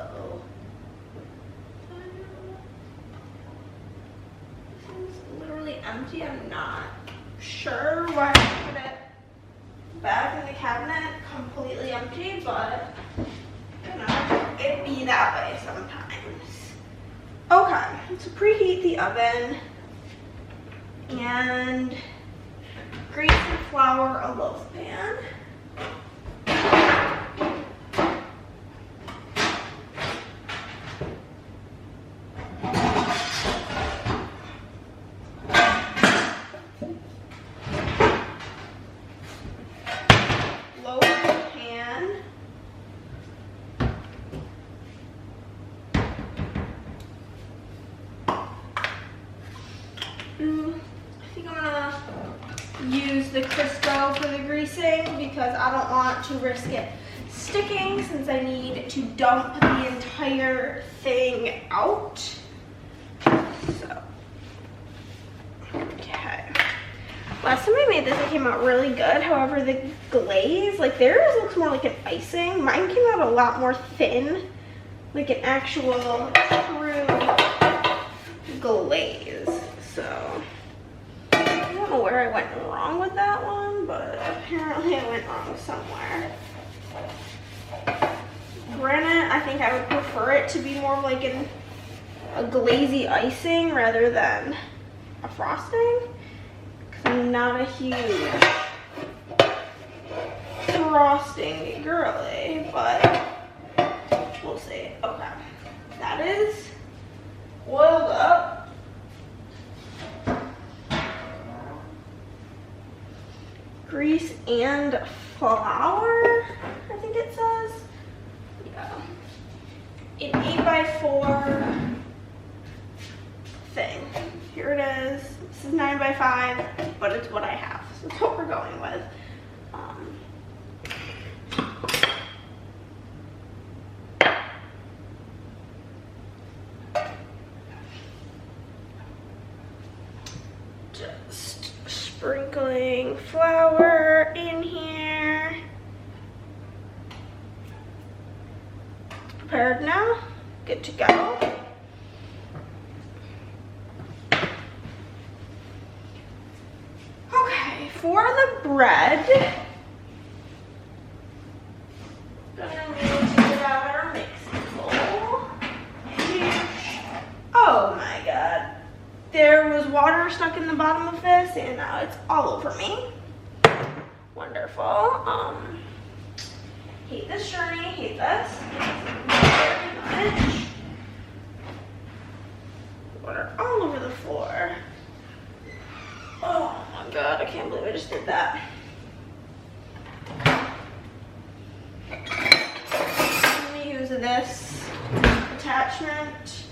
S1: This is literally empty. I'm not sure why I put it back in the cabinet completely empty, but you know, it be that way sometimes. Okay, so preheat the oven. And grease and flour a loaf pan. Lower the pan. Use the Crisco for the greasing because I don't want to risk it sticking since I need to dump the entire thing out. So, okay. Last time I made this, it came out really good. However, the glaze, like theirs looks more like an icing. Mine came out a lot more thin, like an actual true glaze. So I don't know where I went wrong with that one, but apparently I went wrong somewhere. Granted, I think I would prefer it to be more of like a glazy icing rather than a frosting, because I'm not a huge frosting girly, but we'll see. Okay, that is oiled up. Grease and flour, I think it says. Yeah. An 8x4 thing. Here it is. This is 9x5, but it's what I have. So that's what we're going with. Just sprinkling flour in here. Prepared now. Good to go. Okay, for the bread, gonna need to get out our mixing bowl. Oh my god. There was water stuck in the bottom of this and now it's all over me. Wonderful. Hate this journey, hate this very much. Water all over the floor. Oh my god, I can't believe I just did that. I'm gonna use this attachment.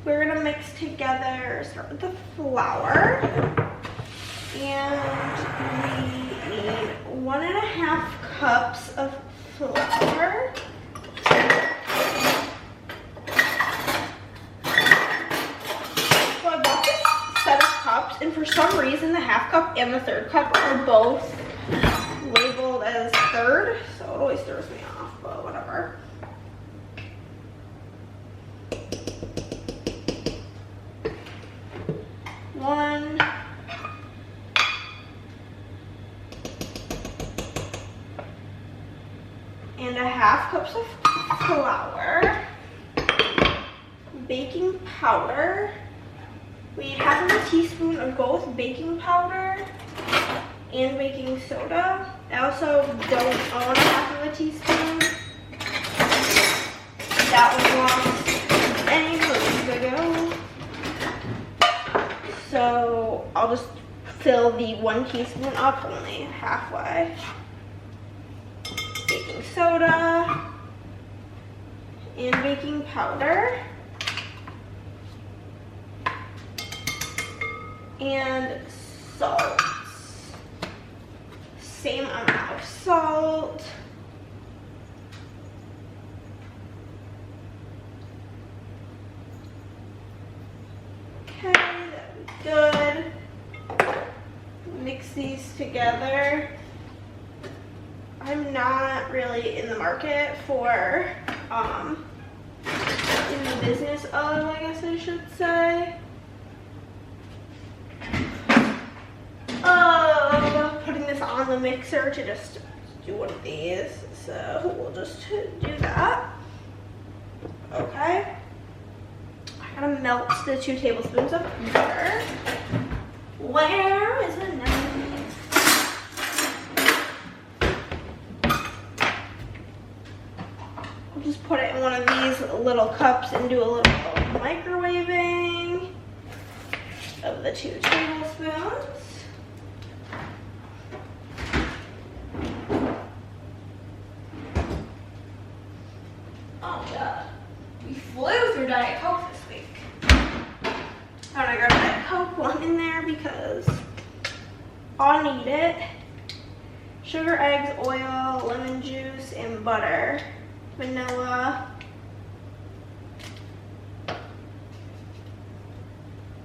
S1: We're gonna mix together, start with the flour, and we need 1.5 cups of flour. So I bought this set of cups, and for some reason the 1/2 cup and the 1/3 cup are both labeled as 1/3, so it always throws me off, but whatever. One, and 1/2 cups of flour, baking powder. We need 1/2 teaspoon of both baking powder and baking soda. I also don't own 1/2 teaspoon. That was lost any moves ago. So I'll just fill the 1 teaspoon up only halfway. Baking soda and baking powder. And salt. Same amount of salt. Okay, that'd be good. Mix these together. I'm not really in the market for, in the business of, I guess I should say, putting this on the mixer to just do one of these. So we'll just do that. Okay. I gotta melt the 2 tablespoons of butter. Where is the knife? I'll just put it in one of these little cups and do a little microwaving of the 2 tablespoons. Oh god, we flew through Diet Coke this week. I'm gonna grab that Coke one in there because I'll need it. Sugar, eggs, oil, lemon juice, and butter. Vanilla.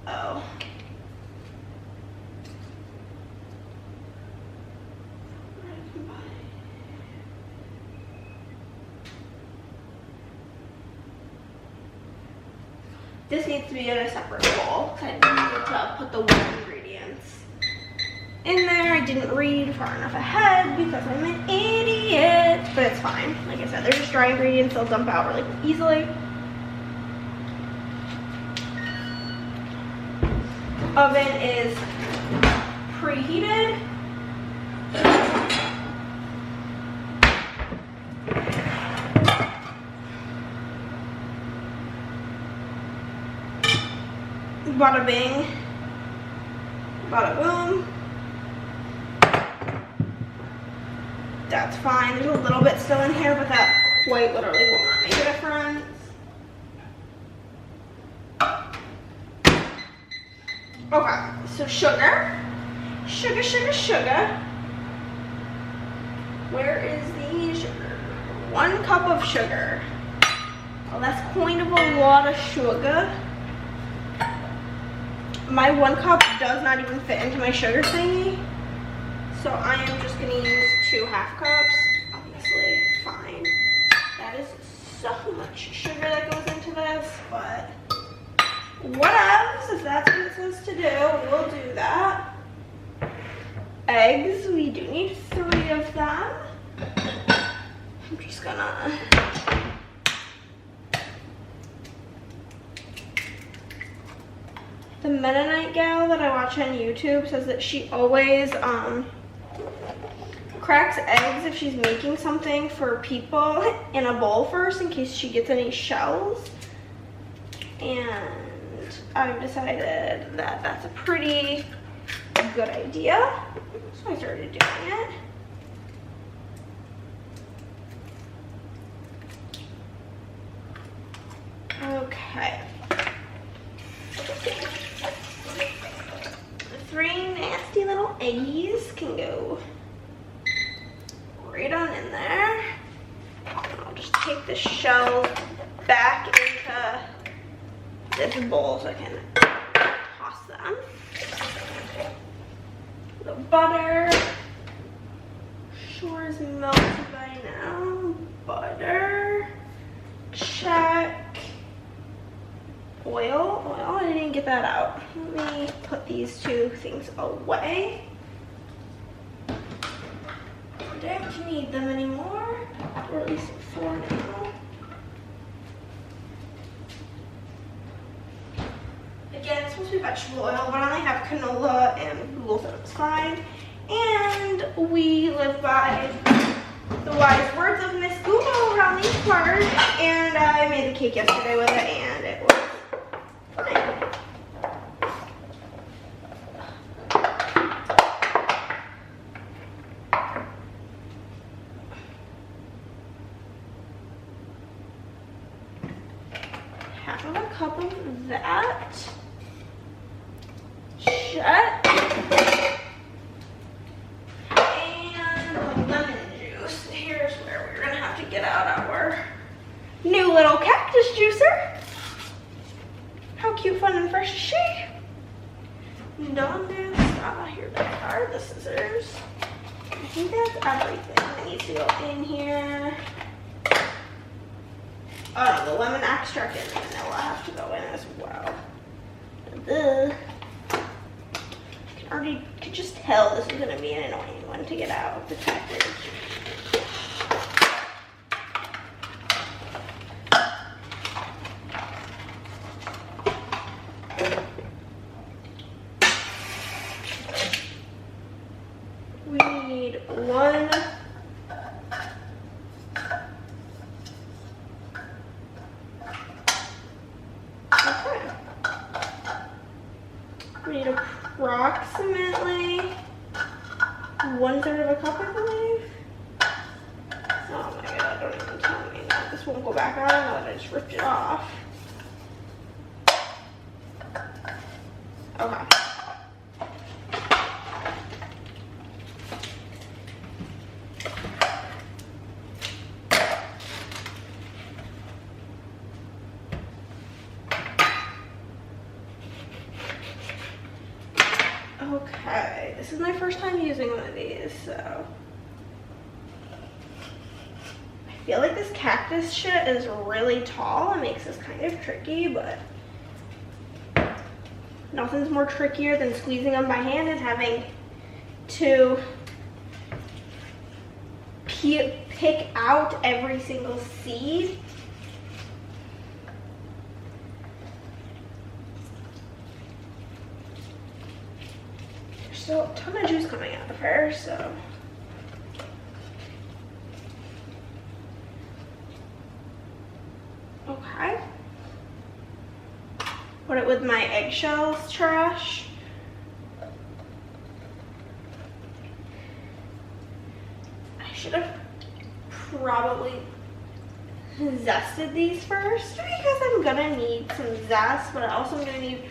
S1: Oh. This needs to be in a separate bowl because I need to put the 1 ingredients. in there. I didn't read far enough ahead because I'm an idiot, but it's fine. Like I said, they're just dry ingredients. They'll dump out really easily. Oven is preheated. Bada bing, bada boom. That's fine. There's a little bit still in here, but that quite literally will not make a difference. Okay, so sugar. Sugar, sugar, sugar. Where is the sugar? 1 cup of sugar. Well, that's kind of a lot of sugar. My 1 cup does not even fit into my sugar thingy. So I am just gonna use 2 half cups. Obviously, fine. That is so much sugar that goes into this, but whatevs, if that's what it says to do, we'll do that. Eggs, we do need 3 of them. I'm just gonna the Mennonite gal that I watch on YouTube says that she always cracks eggs if she's making something for people in a bowl first in case she gets any shells. And I've decided that that's a pretty good idea. So I started doing it. Okay. 3 nasty little eggies can go right on in there. I'll just take the shells back into this bowl so I can toss them. The butter. Sure is melted by now. Butter. Check. Oil. I didn't get that out. Let me put these 2 things away. I don't need them anymore, or at least for now. Again, it's supposed to be vegetable oil, but I only have canola and Google, so it's fine. And we live by the wise words of Miss Google around these parts. And I made the cake yesterday with it, and it was fine. Half of a cup of that. Shut. And lemon juice. Here's where we're gonna have to get out our new little cactus juicer. How cute, fun, and fresh is she? Don't do stop. Here they are, the scissors. I think that's everything that needs to go in here. Oh no, the lemon extract and the vanilla have to go in as well. I could just tell this is going to be an annoying one to get out of the package. We need 1 We need approximately 1/3 of a cup, I believe. Oh my god, don't even tell me that. This won't go back on now that I just ripped it off. Okay. Okay, this is my first time using one of these, so I feel like this cactus shit is really tall. It makes this kind of tricky, but nothing's more trickier than squeezing them by hand and having to pick out every single seed. There's still a ton of juice coming out of her, so. Okay. Put it with my eggshells trash. I should have probably zested these first because I'm gonna need some zest, but I also am gonna need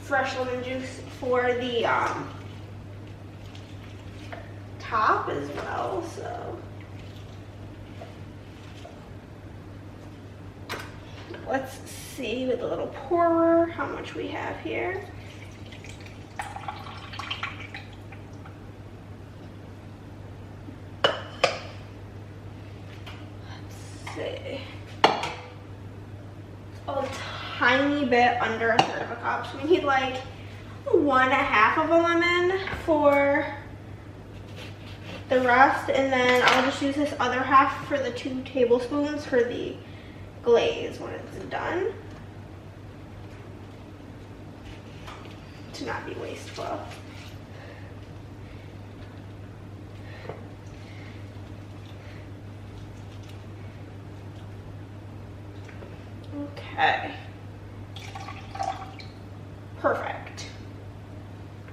S1: fresh lemon juice for the top as well, so. Let's see with the little pourer how much we have here. Let's see. A tiny bit under a third of a cup. So we need like 1/2 of a lemon for the rest, and then I'll just use this other half for the 2 tablespoons for the glaze when it's done, to not be wasteful. Okay, perfect.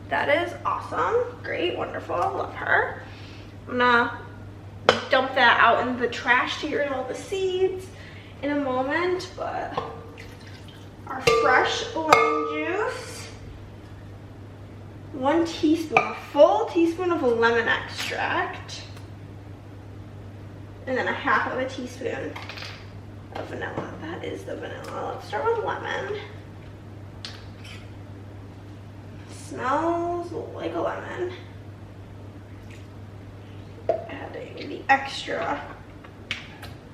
S1: That is awesome, great, wonderful, love her. I'm gonna dump that out in the trash to get rid of all the seeds in a moment, but our fresh lemon juice, 1 teaspoon, a full teaspoon of lemon extract, and then 1/2 of a teaspoon of vanilla. That is the vanilla. Let's start with lemon. Smells like a lemon. Adding the extra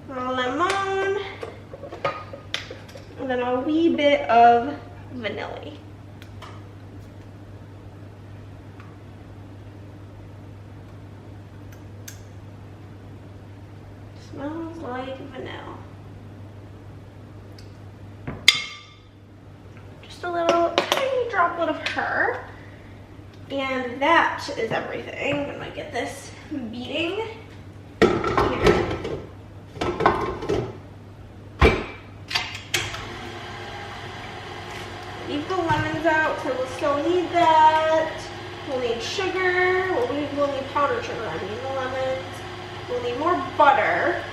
S1: lemon, and then a wee bit of vanilla. Smells like vanilla. Just a little tiny droplet of her, and that is everything. I'm gonna get this beating here. Leave the lemons out, so we'll still need that. We'll need sugar. We'll need powdered sugar. I mean the lemons. We'll need more butter.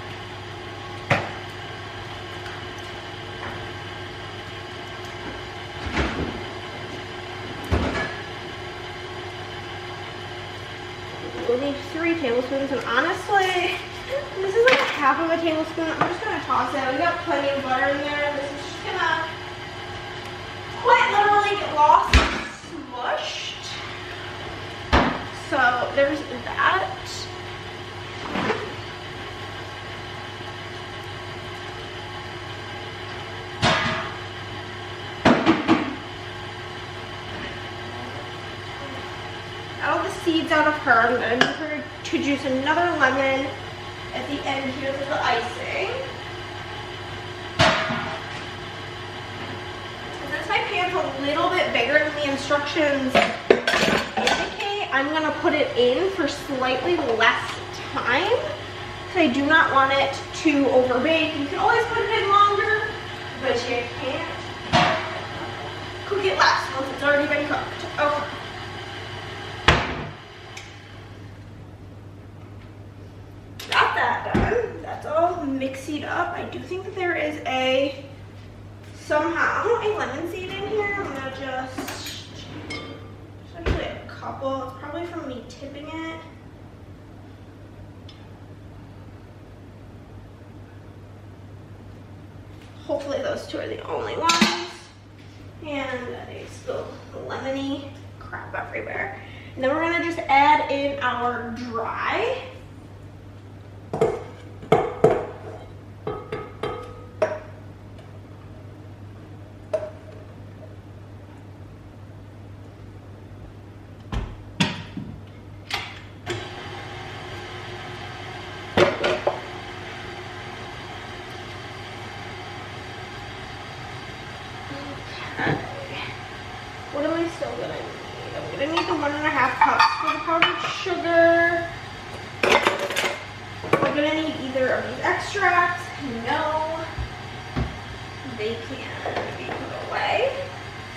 S1: We'll need 3 tablespoons, and honestly, this is like 1/2 of a tablespoon. I'm just gonna toss it. We got plenty of butter in there. This is just gonna quite literally get lost and smushed. So there's that. All the seeds out of her. I'm going to need her to juice another lemon at the end here for the icing. And since my pan's a little bit bigger than the instructions indicate, I'm going to put it in for slightly less time because I do not want it to overbake. You can always put it in longer, but you can't cook it less once it's already been cooked. Okay. Got that done. That's all mixied up. I do think that there is somehow a lemon seed in here. I'm gonna just, there's actually a couple. It's probably from me tipping it. Hopefully those 2 are the only ones. And that is still lemony crap everywhere. And then we're gonna just add in our dry. 1.5 cups for the powdered sugar. We're gonna need either of these extracts. No, they can be put away.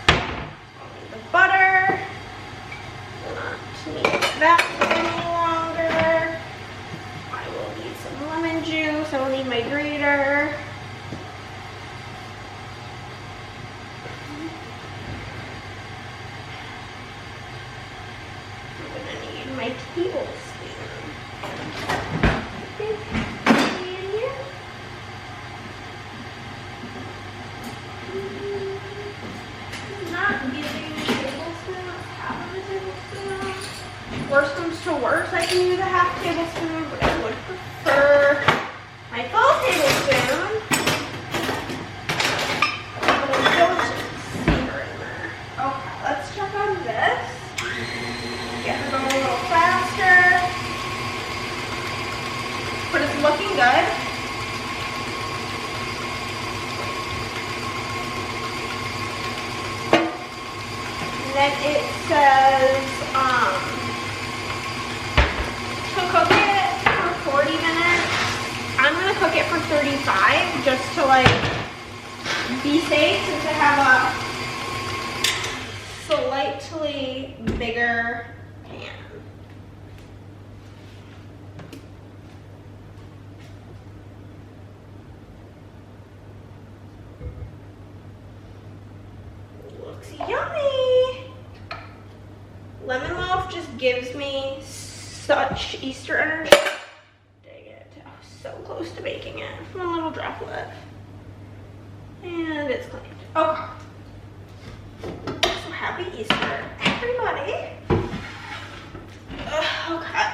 S1: The butter. Not need that any longer. I will need some lemon juice. I will need my grater. I'm gonna need my tablespoon. Not giving a tablespoon, half of a tablespoon. Worst comes to worst, I can use a half tablespoon, but I would prefer my full tablespoon. But I don't see her in there. Okay, let's check on this. Get her going a little faster. But it's looking good. And then it says to cook it for 40 minutes. I'm gonna cook it for 35 just to like be safe, since I have a slightly bigger pan. Looks yummy. Lemon loaf just gives me such Easter energy. Dang it. I was so close to baking it. One little droplet. And it's cleaned. Okay. So happy Easter, everybody. Okay.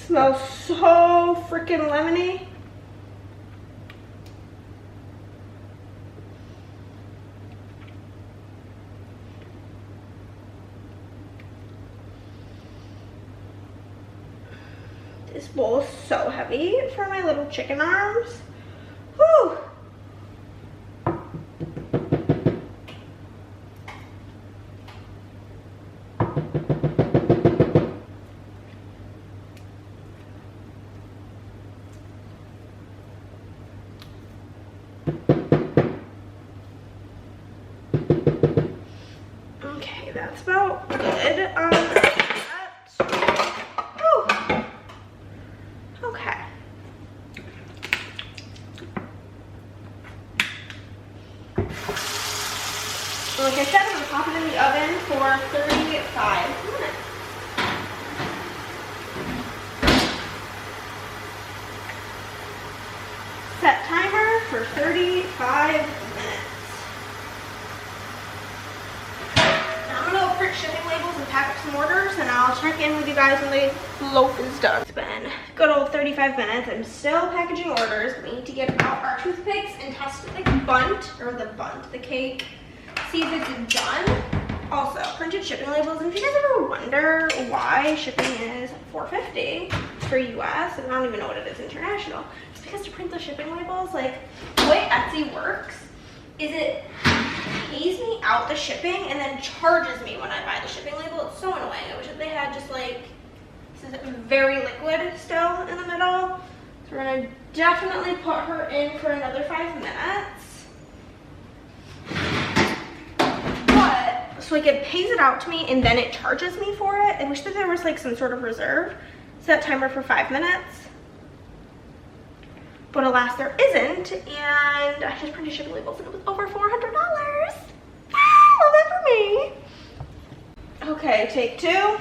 S1: Smells so freaking lemony. This bowl is so heavy for my little chicken arms. Whew. Okay, that's about good. Okay. Like I said, I'm gonna pop it in the oven for 35 minutes. Set timer for 35 minutes. Now I'm gonna print shipping labels and pack up some orders, and I'll check in with you guys when the loaf is done. It's been good old 35 minutes. I'm still packaging orders. We need to get out our toothpicks and test the cake. See if it's done. Also, printed shipping labels. And if you guys ever wonder why shipping is $4.50 for US, and I don't even know what it is international, it's because to print the shipping labels, like the way Etsy works is it pays me out the shipping and then charges me when I buy the shipping label. It's so annoying. I wish that they had just like, this is very liquid still in the middle. So we're gonna definitely put her in for another 5 minutes. So like it pays it out to me and then it charges me for it. I wish that there was like some sort of reserve. Set timer for 5 minutes. But alas, there isn't. And I just printed shipping labels and it was over $400. Ah, love that for me. Okay, take 2.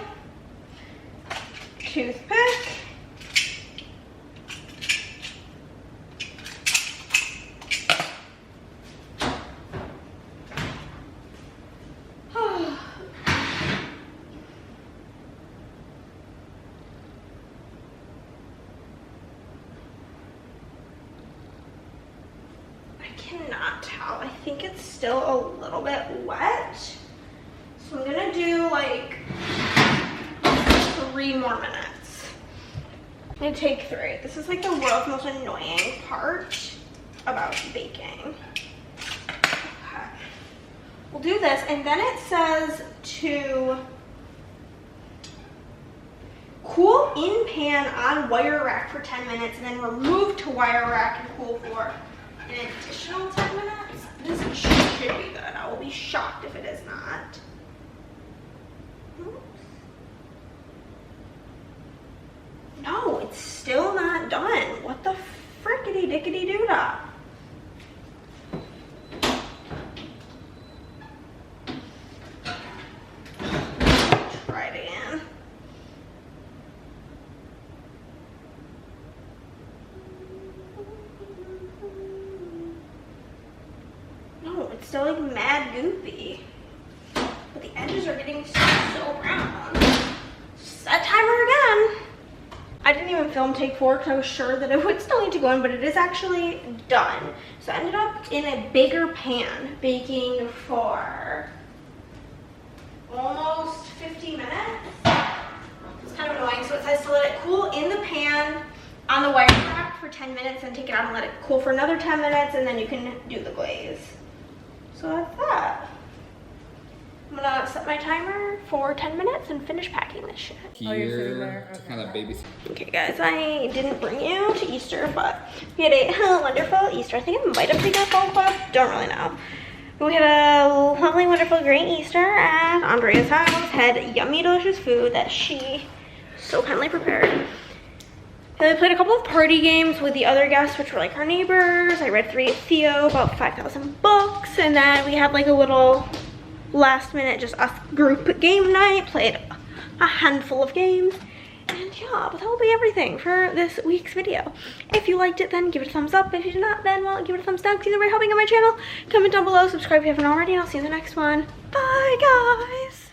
S1: Toothpick. Cannot tell. I think it's still a little bit wet. So I'm gonna do like 3 more minutes. I'm gonna take 3. This is like the world's most annoying part about baking. Okay. We'll do this, and then it says to cool in pan on wire rack for 10 minutes, and then remove to wire rack and cool for an additional 10 minutes. This should be good. I will be shocked if it is not. Oops. No, it's still not done. What the frickety dickety doodah? Try it again. No, it's still like mad goopy. But the edges are getting so brown. Set timer again. I didn't even film take 4 because I was sure that it would still need to go in, but it is actually done. So I ended up in a bigger pan baking for almost 50 minutes. It's kind of annoying. So it says to let it cool in the pan on the wire rack for 10 minutes and take it out and let it cool for another 10 minutes, and then you can do the glaze. So that's that. I'm gonna set my timer for 10 minutes and finish packing this shit.
S3: Here to kind of babysit.
S1: Okay guys, I didn't bring you to Easter, but we had a wonderful Easter. I think it might have been a fall club, don't really know. We had a lovely, wonderful, great Easter at Andrea's house. Had yummy, delicious food that she so kindly prepared. Then we played a couple of party games with the other guests, which were like our neighbors. I read 3 at Theo, about 5,000 books, and then we had like a little last minute just us group game night, played a handful of games, and yeah, but that will be everything for this week's video. If you liked it, then give it a thumbs up. If you did not, then well, give it a thumbs down because either way helping on my channel. Comment down below, subscribe if you haven't already, and I'll see you in the next one. Bye guys.